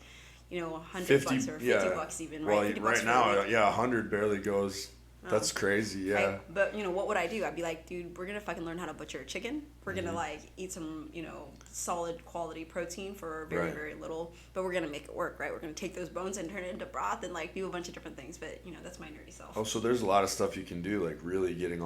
you know, $100 50 or $50 yeah. even, Well, right? $50 right for now, the week. yeah, 100 barely goes. That's crazy, yeah. Right? But, you know, what would I do? I'd be like, dude, we're going to fucking learn how to butcher a chicken. We're going to, like, eat some, you know, solid quality protein for very, Right. very little. But we're going to make it work, right? We're going to take those bones and turn it into broth and, like, do a bunch of different things. But, you know, that's my nerdy self. Oh, so there's a lot of stuff you can do, like really getting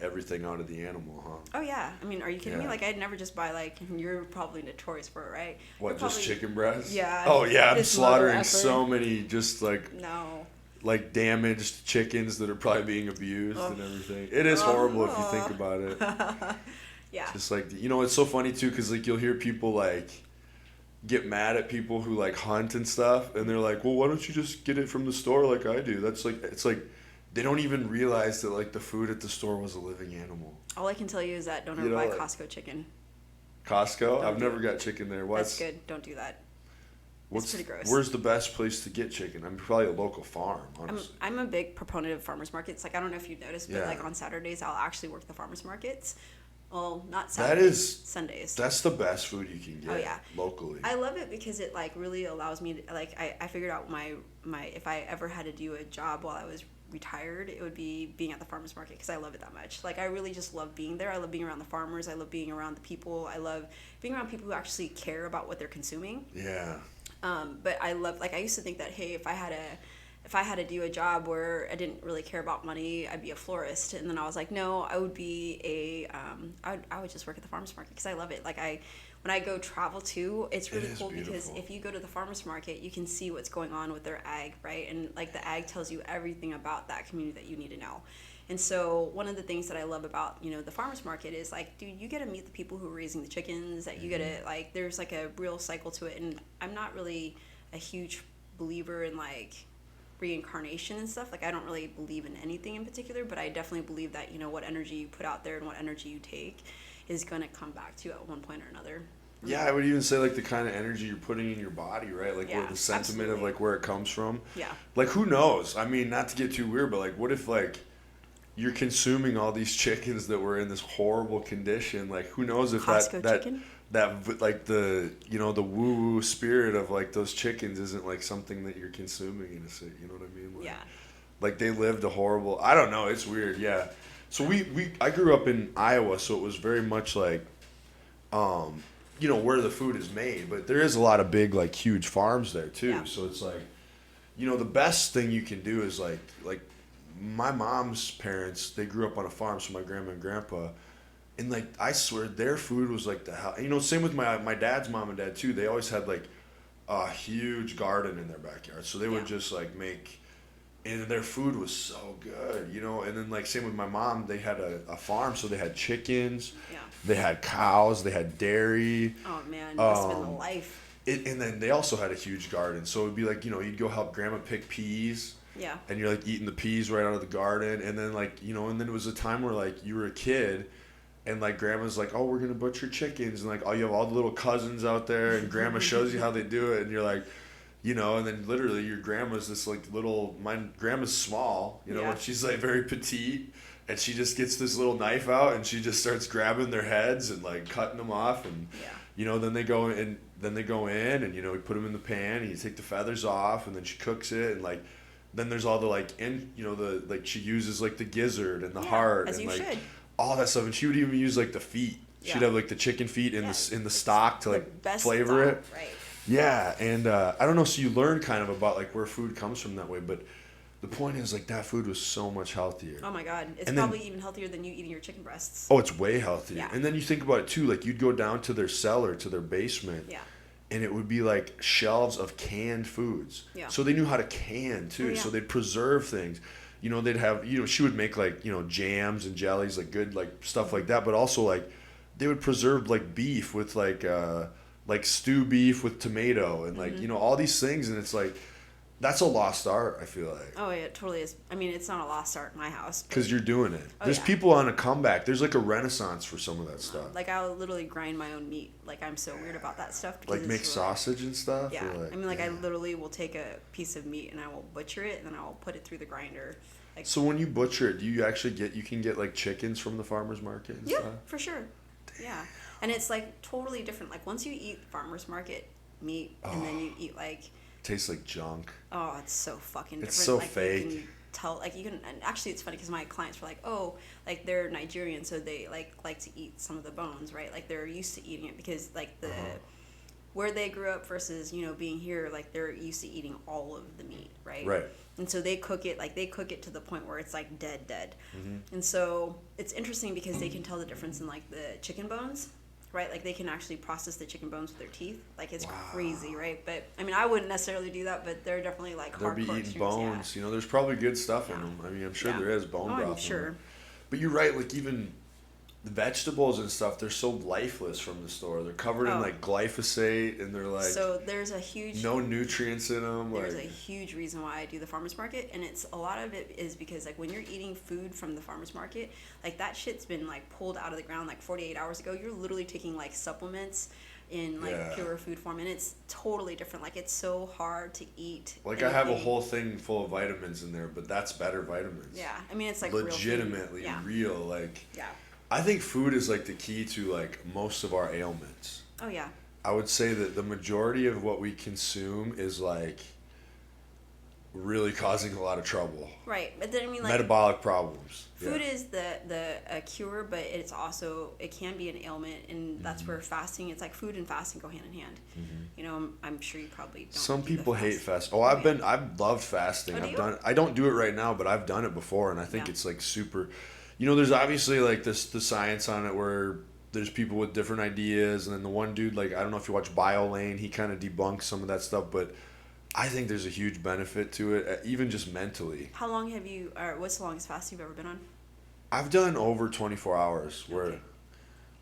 everything out of the animal, huh? Oh, yeah. I mean, are you kidding me? Yeah. Like, I'd never just buy, like, you're probably notorious for it, right? What, You're just probably- chicken breasts? Yeah. Oh, yeah, I'm This mother slaughtering effer. so many just like No. like damaged chickens that are probably being abused and everything. It is horrible if you think about it. Yeah. Just like, you know, it's so funny too because like you'll hear people like get mad at people who like hunt and stuff and they're like, well, why don't you just get it from the store like I do? That's like, it's like they don't even realize that like the food at the store was a living animal. All I can tell you is that don't You ever know, buy like- Costco chicken. Costco? I've do never got chicken there. That's good. Don't do that. It's pretty gross. Where's the best place to get chicken? I'm probably a local farm, honestly. I'm a big proponent of farmers markets. Like, I don't know if you've noticed, but Yeah. like on Saturdays, I'll actually work the farmers markets. Well, not That Saturdays. is Sundays. That's the best food you can get. Oh, yeah. Locally. I love it because it like really allows me to like I figured out my if I ever had to do a job while I was retired, it would be being at the farmers market because I love it that much. Like I really just love being there. I love being around the farmers. I love being around the people. I love being around people who actually care about what they're consuming. Yeah. But I love like I used to think that hey, if I had to do a job where I didn't really care about money, I'd be a florist. And then I was like, no, I would be I would just work at the farmers market because I love it. Like when I go travel too, it's really cool because if you go to the farmers market, you can see what's going on with their ag, right? And like the ag tells you everything about that community that you need to know. And so one of the things that I love about, you know, the farmers market is like, dude, you get to meet the people who are raising the chickens, that you get to like, there's like a real cycle to it. And I'm not really a huge believer in like reincarnation and stuff. Like I don't really believe in anything in particular, but I definitely believe that, you know, what energy you put out there and what energy you take is going to come back to you at one point or another. Yeah, I would even say like the kind of energy you're putting in your body, right? Like Yeah, where the sentiment of absolutely. like where it comes from. Yeah. Like who knows? I mean, not to get too weird, but like what if like you're consuming all these chickens that were in this horrible condition? Like who knows if Costco that chicken? like the, you know, the woo woo spirit of like those chickens isn't like something that you're consuming in a city, you know what I mean? Like, Yeah. like they lived a horrible, I don't know, it's weird. Yeah. So I grew up in Iowa, so it was very much like you know, where the food is made, but there is a lot of big, like, huge farms there too. Yeah. So it's like, you know, the best thing you can do is like my mom's parents, they grew up on a farm, so my grandma and grandpa, and like I swear their food was like the hell. You know, same with my dad's mom and dad too. They always had like a huge garden in their backyard, so they would just like make. And their food was so good, you know. And then like same with my mom, they had a farm, so they had chickens, they had cows, they had dairy. Oh man, must have been the life. And then they also had a huge garden, so it'd be like, you know, you'd go help grandma pick peas. Yeah. And you're like eating the peas right out of the garden, and then like, you know, and then it was a time where like you were a kid, and like grandma's like, oh, we're gonna butcher chickens, and like you have all the little cousins out there, and grandma shows you how they do it, and you're like. You know, and then literally your grandma's this like little, my grandma's small, you know, and she's like very petite, and she just gets this little knife out and she just starts grabbing their heads and like cutting them off, and you know, then they go in and you know, we put them in the pan and you take the feathers off, and then she cooks it, and like then there's all the like you know, the like she uses like the gizzard and the heart and like all that stuff, and she would even use like the feet. She'd have like the chicken feet in the stock to like flavor it. Right. Yeah, and I don't know, so you learn kind of about like where food comes from that way, but the point is like that food was so much healthier. Oh my god, it's probably even healthier than you eating your chicken breasts. Oh, it's way healthier. Yeah. And then you think about it too, like you'd go down to their cellar, to their basement, and it would be like shelves of canned foods. Yeah. So they knew how to can too, so they'd preserve things. You know, they'd have, you know, she would make like, you know, jams and jellies, like good like stuff like that, but also like they would preserve like beef with like stew beef with tomato and like, you know, all these things, and it's like that's a lost art, I feel like. Oh yeah, it totally is. I mean, it's not a lost art in my house. Because you're doing it. There's people on a comeback. There's like a renaissance for some of that stuff. Like I'll literally grind my own meat. Like I'm so weird about that stuff. Like make sausage and stuff? Yeah. Like, I mean, like I literally will take a piece of meat and I will butcher it and then I'll put it through the grinder. Like, so when you butcher it, do you actually you can get like chickens from the farmer's market and stuff? Yeah, for sure. Damn. Yeah. And it's like totally different. Like once you eat farmer's market meat and then you eat like tastes like junk. Oh, it's so fucking different. It's so like, fake. You can tell, like you can, and actually it's funny because my clients were like, oh, like they're Nigerian, so they like to eat some of the bones, right? Like they're used to eating it because like the where they grew up versus, you know, being here, like they're used to eating all of the meat, right? Right. And so they cook it to the point where it's like dead. And so it's interesting because they can tell the difference in like the chicken bones. Right, like they can actually process the chicken bones with their teeth. Like it's crazy, right? But I mean, I wouldn't necessarily do that, but they're definitely like they'll be eating bones. You know, there's probably good stuff in them. I mean, I'm sure there is bone broth. I'm sure. But you're right. Like even the vegetables and stuff, they're so lifeless from the store. They're covered in like glyphosate, and they're like there's a huge no nutrients in them. There's a huge reason why I do the farmers market, and it's a lot of it is because like when you're eating food from the farmers market, like that shit's been like pulled out of the ground like 48 hours ago. You're literally taking like supplements in like pure food form, and it's totally different. Like it's so hard to eat. Like I have a whole thing full of vitamins in there, but that's better vitamins. Yeah, I mean it's like legitimately real. Like I think food is like the key to like most of our ailments. Oh yeah. I would say that the majority of what we consume is like really causing a lot of trouble. Right, but then I mean like Metabolic problems. food is the a cure, but it can be an ailment, and that's where fasting. It's like food and fasting go hand in hand. You know, I'm sure you probably don't. Some do the people hate fast. fast. Oh, I've loved fasting. Oh, do I've you? done. I don't do it right now, but I've done it before, and I think Yeah. it's like super. You know, there's obviously like the science on it where there's people with different ideas, and then the one dude, like, I don't know if you watch BioLane, he kind of debunks some of that stuff, but I think there's a huge benefit to it, even just mentally. How long have you, or what's the longest fast you've ever been on? I've done over 24 hours where, Okay.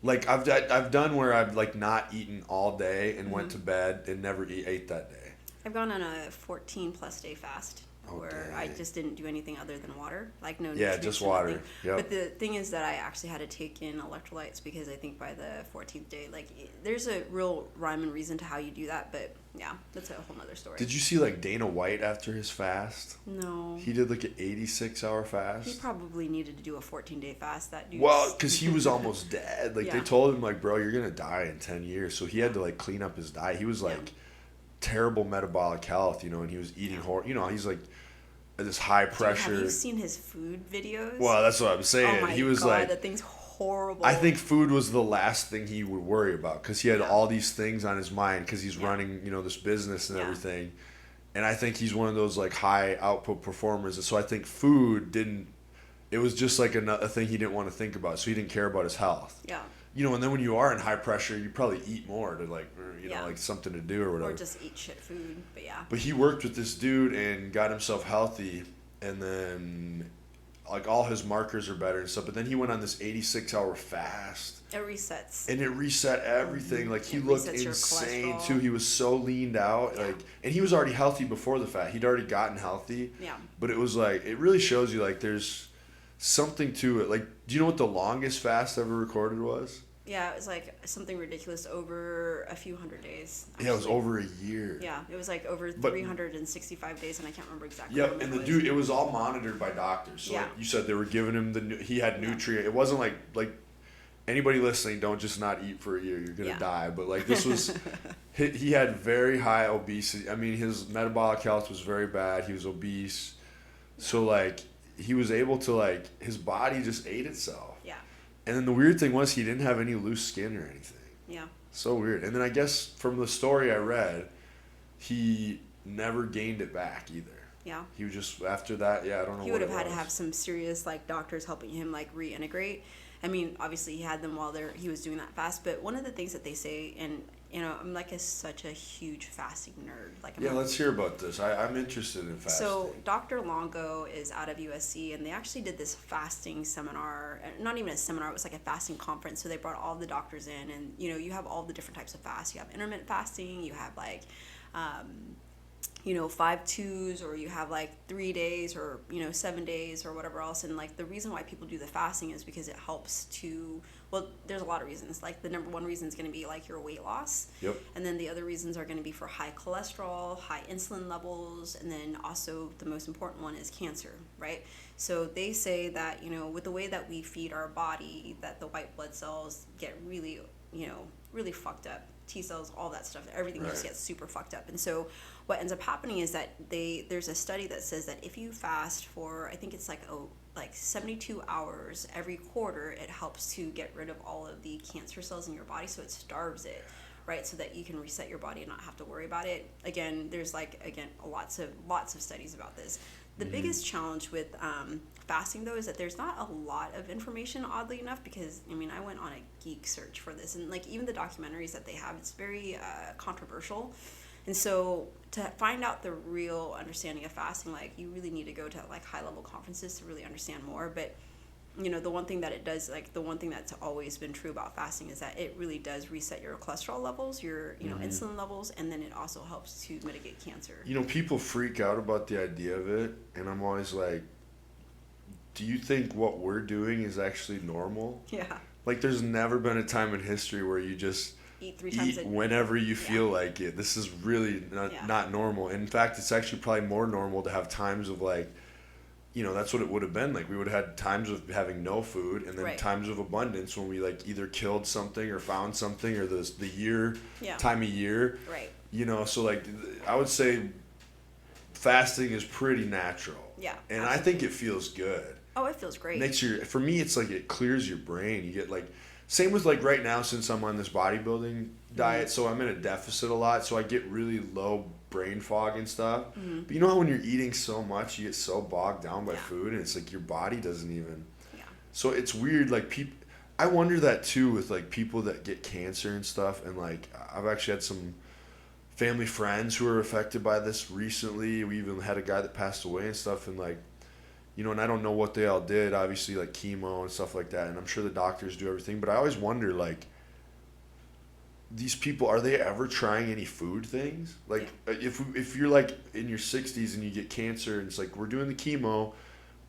like, I've done where I've like not eaten all day and went Mm-hmm. to bed and never ate that day. I've gone on a 14 plus day fast Oh, where I dang. just didn't do anything other than water, like no Yeah, nutrients just or water. nothing. Yep. But the thing is that I actually had to take in electrolytes because I think by the 14th day, like there's a real rhyme and reason to how you do that. But yeah, that's a whole nother story. Did you see like Dana White after his fast? No. He did like an 86-hour He fast. probably needed to do a 14-day fast. That dude. Well, because he was almost dead. Like they Yeah. told him, like, bro, you're gonna die in 10 years. So he had to like clean up his diet. He was like terrible metabolic health, you know, and he was eating you know, he's like this high pressure. Have you seen his food videos? Well, that's what I'm saying. Oh my He was God, like, that thing's horrible. I think food was the last thing he would worry about because he had Yeah. all these things on his mind because he's Yeah. running, you know, this business and Yeah. everything. And I think he's one of those like high output performers. And so I think food it was just like a thing he didn't want to think about. So he didn't care about his health. Yeah. You know, and then when you are in high pressure, you probably eat more to like, you know, Yeah. like something to do or whatever. Or just eat shit food. But yeah. But he worked with this dude and got himself healthy, and then like all his markers are better and stuff. But then he went on this 86-hour fast, It resets. and it reset everything. Like he It looked resets your insane cholesterol. too. He was so leaned out, Yeah. like, and he was already healthy before the fast. He'd already gotten healthy. Yeah. But it was like it really shows you like there's something to it. Like, do you know what the longest fast ever recorded was? Yeah, it was like something ridiculous over a few hundred days. Yeah, it was actually. over a year. Yeah, it was like over But- 365 days, and I can't remember exactly. Yep, when and it the was. dude, it was all monitored by doctors. So Yeah. like you said, they were giving him he had nutrient. It wasn't like anybody listening, don't just not eat for a year, you're gonna Yeah. die. But like this was, he had very high obesity. I mean, his metabolic health was very bad. He was obese, so like he was able to like his body just ate itself. Yeah, And then the weird thing was he didn't have any loose skin or anything. yeah. So weird. And then I guess from the story I read, he never gained it back either. Yeah. He was just after that. Yeah, I don't know. He what would have it had to was. have some serious like doctors helping him like reintegrate. I mean, obviously he had them while he was doing that fast. But one of the things that they say, and you know, I'm like such a huge fasting nerd. Like, Yeah, let's hear about this. I'm interested in fasting. So Dr. Longo is out of USC, and they actually did this fasting seminar. Not even a seminar; it was like a fasting conference. So they brought all the doctors in, and you know, you have all the different types of fast. You have intermittent fasting. You have like, 5-2s, or you have like 3 days, or 7 days, or whatever else. And like the reason why people do the fasting is because it helps to. Well, there's a lot of reasons. Like the number one reason is going to be like your weight loss. Yep. And then the other reasons are going to be for high cholesterol, high insulin levels, and then also the most important one is cancer, right? So they say that, with the way that we feed our body, that the white blood cells get really, really fucked up. T cells, all that stuff, everything just Right. gets super fucked up. And so what ends up happening is that there's a study that says that if you fast for, I think it's like 72 hours every quarter, it helps to get rid of all of the cancer cells in your body, so it starves it, right? So that you can reset your body and not have to worry about it. Again, there's lots of studies about this. The biggest challenge with fasting, though, is that there's not a lot of information, oddly enough, because, I went on a geek search for this, and, like, even the documentaries that they have, it's very controversial. And so to find out the real understanding of fasting, like, you really need to go to, like, high-level conferences to really understand more. But, the one thing that it does, like, the one thing that's always been true about fasting is that it really does reset your cholesterol levels, your, insulin levels, and then it also helps to mitigate cancer. People freak out about the idea of it, and I'm always like, do you think what we're doing is actually normal? Yeah. Like, there's never been a time in history where you just Eat 3 times a day. whenever you feel like it. This is really Yeah. not normal. In fact, it's actually probably more normal to have times of like you know, that's what it would have been like. We would have had times of having no food, and then Right. times of abundance when we like either killed something or found something, or the year Yeah. time of year. Right. You know, so like I would say fasting is pretty natural. Yeah, And absolutely. I think it feels good. Oh, it feels great. Makes your, for me it's like it clears your brain. You get like, same with like right now, since I'm on this bodybuilding diet, so I'm in a deficit a lot, so I get really low brain fog and stuff. But you know how when you're eating so much, you get so bogged down by Yeah. food, and it's like your body doesn't even. Yeah. So it's weird, like people. I wonder that too with like people that get cancer and stuff, and like I've actually had some family friends who were affected by this recently. We even had a guy that passed away and stuff, and like, you know, and I don't know what they all did, obviously like chemo and stuff like that, and I'm sure the doctors do everything, but I always wonder like, these people, are they ever trying any food things? Like if you're like in your 60s and you get cancer and it's like we're doing the chemo,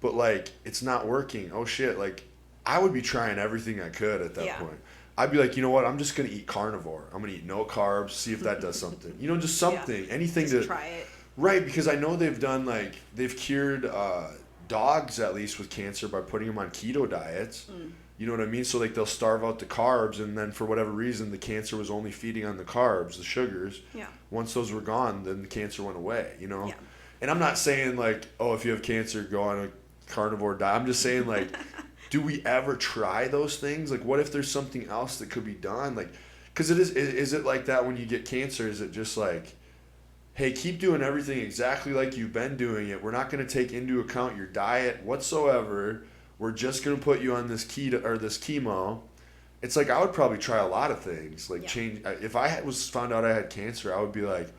but like it's not working. Oh shit, like I would be trying everything I could at that Yeah. point. I'd be like, you know what? I'm just going to eat carnivore. I'm going to eat no carbs, see if that does something. You know, just something, anything Just to try it. Right, because I know they've done like they've cured dogs at least with cancer by putting them on keto diets. You know what I mean? So like they'll starve out the carbs, and then for whatever reason the cancer was only feeding on the carbs, the sugars. Yeah. Once those were gone, then the cancer went away. You know. Yeah. And I'm not saying like, oh, if you have cancer, go on a carnivore diet. I'm just saying like, do we ever try those things? Like, what if there's something else that could be done? Like, because is it like that when you get cancer? Is it just like, hey, keep doing everything exactly like you've been doing it. We're not going to take into account your diet whatsoever. We're just going to put you on this keto or this chemo. It's like I would probably try a lot of things. Like Yeah. change. If I was found out I had cancer, I would be like,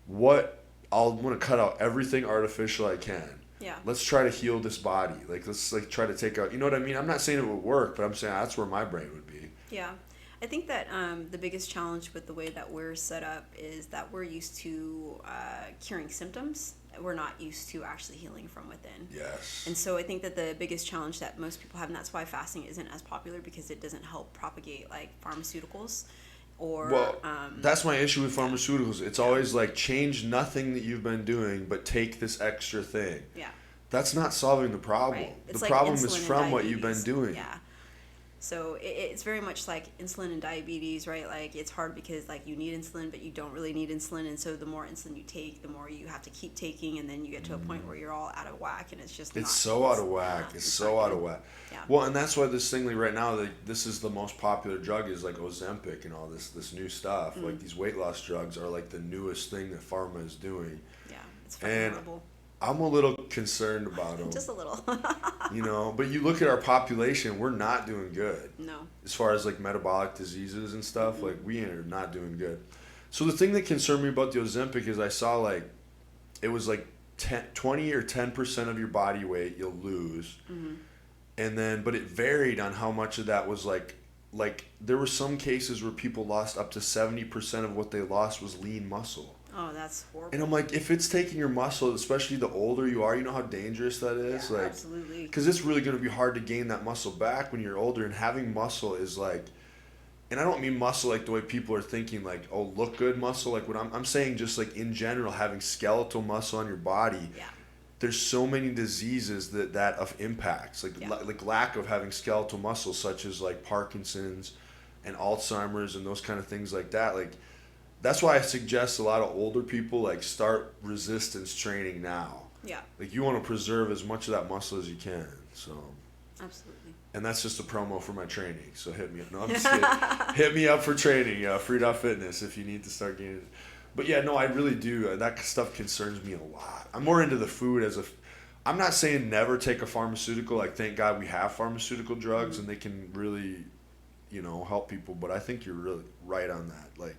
what? I'm going to cut out everything artificial I can. Yeah. Let's try to heal this body. Like let's like try to take out. You know what I mean? I'm not saying it would work, but I'm saying that's where my brain would be. Yeah. I think that the biggest challenge with the way that we're set up is that we're used to curing symptoms. We're not used to actually healing from within. Yes. And so I think that the biggest challenge that most people have, and that's why fasting isn't as popular, because it doesn't help propagate like pharmaceuticals or. Well, that's my issue with pharmaceuticals. It's always like change nothing that you've been doing, but take this extra thing. Yeah. That's not solving the problem. Right. It's The like problem insulin is and from what you've been diabetes. doing. Yeah. So it's very much like insulin and diabetes, right? Like it's hard because like you need insulin, but you don't really need insulin, and so the more insulin you take, the more you have to keep taking, and then you get to a point where you're all out of whack, and it's just It's not, so out of whack. yeah, It's it's so not out of good. whack. Yeah. Well, and that's why this thing like right now, like, this is the most popular drug is like Ozempic and all this new stuff. Like these weight loss drugs are like the newest thing that pharma is doing. Yeah, it's fucking And horrible. I'm a little concerned about them. Just a little. You know, but you look at our population, we're not doing good. No. As far as like metabolic diseases and stuff, like we are not doing good. So the thing that concerned me about the Ozempic is I saw like it was like 20 or 10% of your body weight you'll lose. And then but it varied on how much of that was like there were some cases where people lost up to 70% of what they lost was lean muscle. Oh, that's horrible. And I'm like, if it's taking your muscle, especially the older you are, you know how dangerous that is? Yeah, like, absolutely. Because it's really going to be hard to gain that muscle back when you're older. And having muscle is like, and I don't mean muscle like the way people are thinking, like, oh, look good muscle. Like, what I'm saying just like in general, having skeletal muscle on your body. Yeah. There's so many diseases that impacts, like Yeah. like lack of having skeletal muscle, such as like Parkinson's and Alzheimer's and those kind of things like that. Like, that's why I suggest a lot of older people like start resistance training now. Yeah, Like you want to preserve as much of that muscle as you can. So, absolutely. and that's just a promo for my training. So hit me up. No, I'm just kidding. Hit me up for training. Free.fitness if you need to start gaining. But yeah, no, I really do. That stuff concerns me a lot. I'm more into the food as a. I'm not saying never take a pharmaceutical. Like, thank God we have pharmaceutical drugs and they can really, you know, help people. But I think you're really right on that. Like,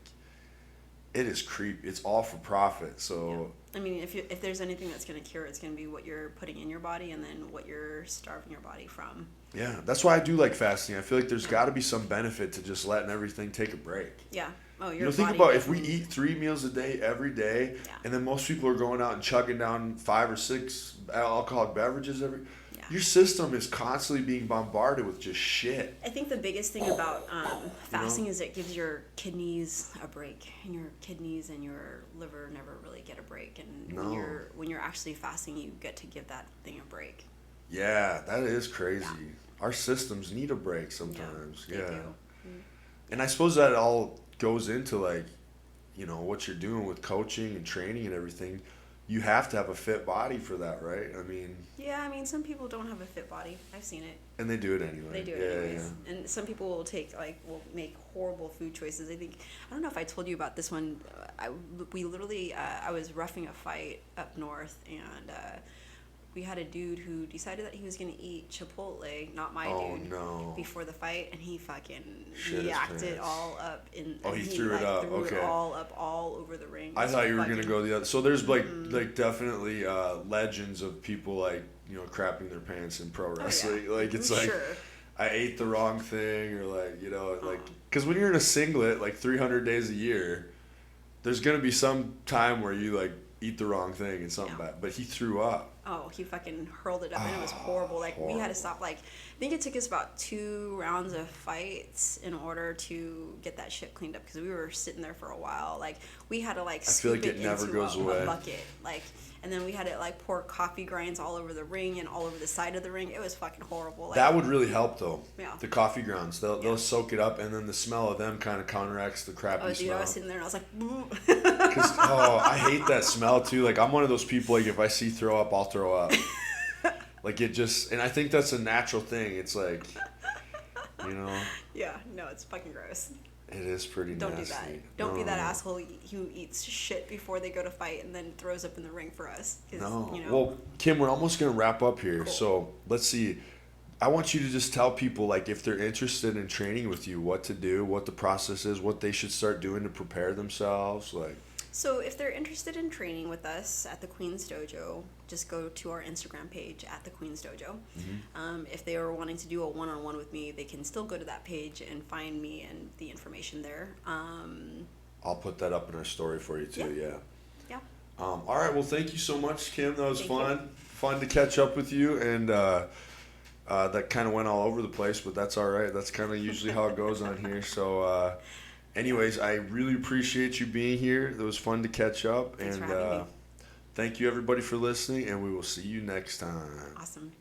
it is creepy. It's all for profit. So. I mean, if there's anything that's going to cure, it's going to be what you're putting in your body and then what you're starving your body from. Yeah, that's why I do like fasting. I feel like there's got to be some benefit to just letting everything take a break. Yeah. Oh, your You know, think body about if we doesn't- eat 3 meals a day every day, Yeah. and then most people are going out and chugging down 5 or 6 alcoholic beverages every. Yeah. Your system is constantly being bombarded with just shit. I think the biggest thing about fasting is it gives your kidneys a break, and your kidneys and your liver never really get a break. And when you're actually fasting, you get to give that thing a break. Yeah, that is crazy. Yeah. Our systems need a break sometimes. Yeah. They do. And I suppose that all goes into like, you know, what you're doing with coaching and training and everything. You have to have a fit body for that, right? I mean... Yeah, I mean, some people don't have a fit body. I've seen it. And they do it anyway. They do it anyways. Yeah. And some people will make horrible food choices. I don't know if I told you about this one. I was roughing a fight up north, and we had a dude who decided that he was going to eat Chipotle, not my dude, before the fight, and he fucking yacked it all up. He threw it up. Threw it all up all over the ring. I thought you were going to go the other. So there's like definitely legends of people like, you know, crapping their pants in pro wrestling. Like it's like, I ate the wrong thing, or like, you know, like, because when you're in a singlet like 300 days a year, there's going to be some time where you like eat the wrong thing and something bad. But he threw up. Oh, he fucking hurled it up, and it was horrible. Like, we had to stop. Like, I think it took us about 2 rounds of fights in order to get that shit cleaned up, because we were sitting there for a while. Like, we had to, like, scoop it never goes away. A bucket. Like, and then we had to, like, pour coffee grinds all over the ring and all over the side of the ring. It was fucking horrible. Like, that would really help, though. Yeah. The coffee grounds. They'll soak it up, and then the smell of them kind of counteracts the crappy smell. I was sitting there, and I was like, I hate that smell, too. Like, I'm one of those people, like, if I see throw up, I'll throw up. Like, it just... And I think that's a natural thing. It's like, you know... Yeah, no, it's fucking gross. It is pretty Don't nasty. do that. Don't be that asshole who eats shit before they go to fight and then throws up in the ring for us. No. You know. Well, Kim, we're almost going to wrap up here. Cool. So, let's see. I want you to just tell people, like, if they're interested in training with you, what to do, what the process is, what they should start doing to prepare themselves, like... So if they're interested in training with us at the Queens Dojo, just go to our Instagram page at the Queens Dojo. Mm-hmm. If they are wanting to do a one-on-one with me, they can still go to that page and find me and the information there. I'll put that up in our story for you too. Yeah. All right. Well, thank you so much, Kim. That was fun. Fun to catch up with you, and that kind of went all over the place, but that's all right. That's kind of usually how it goes on here. So. Anyways, I really appreciate you being here. It was fun to catch up. Thanks for having me. Thank you, everybody, for listening, and we will see you next time. Awesome.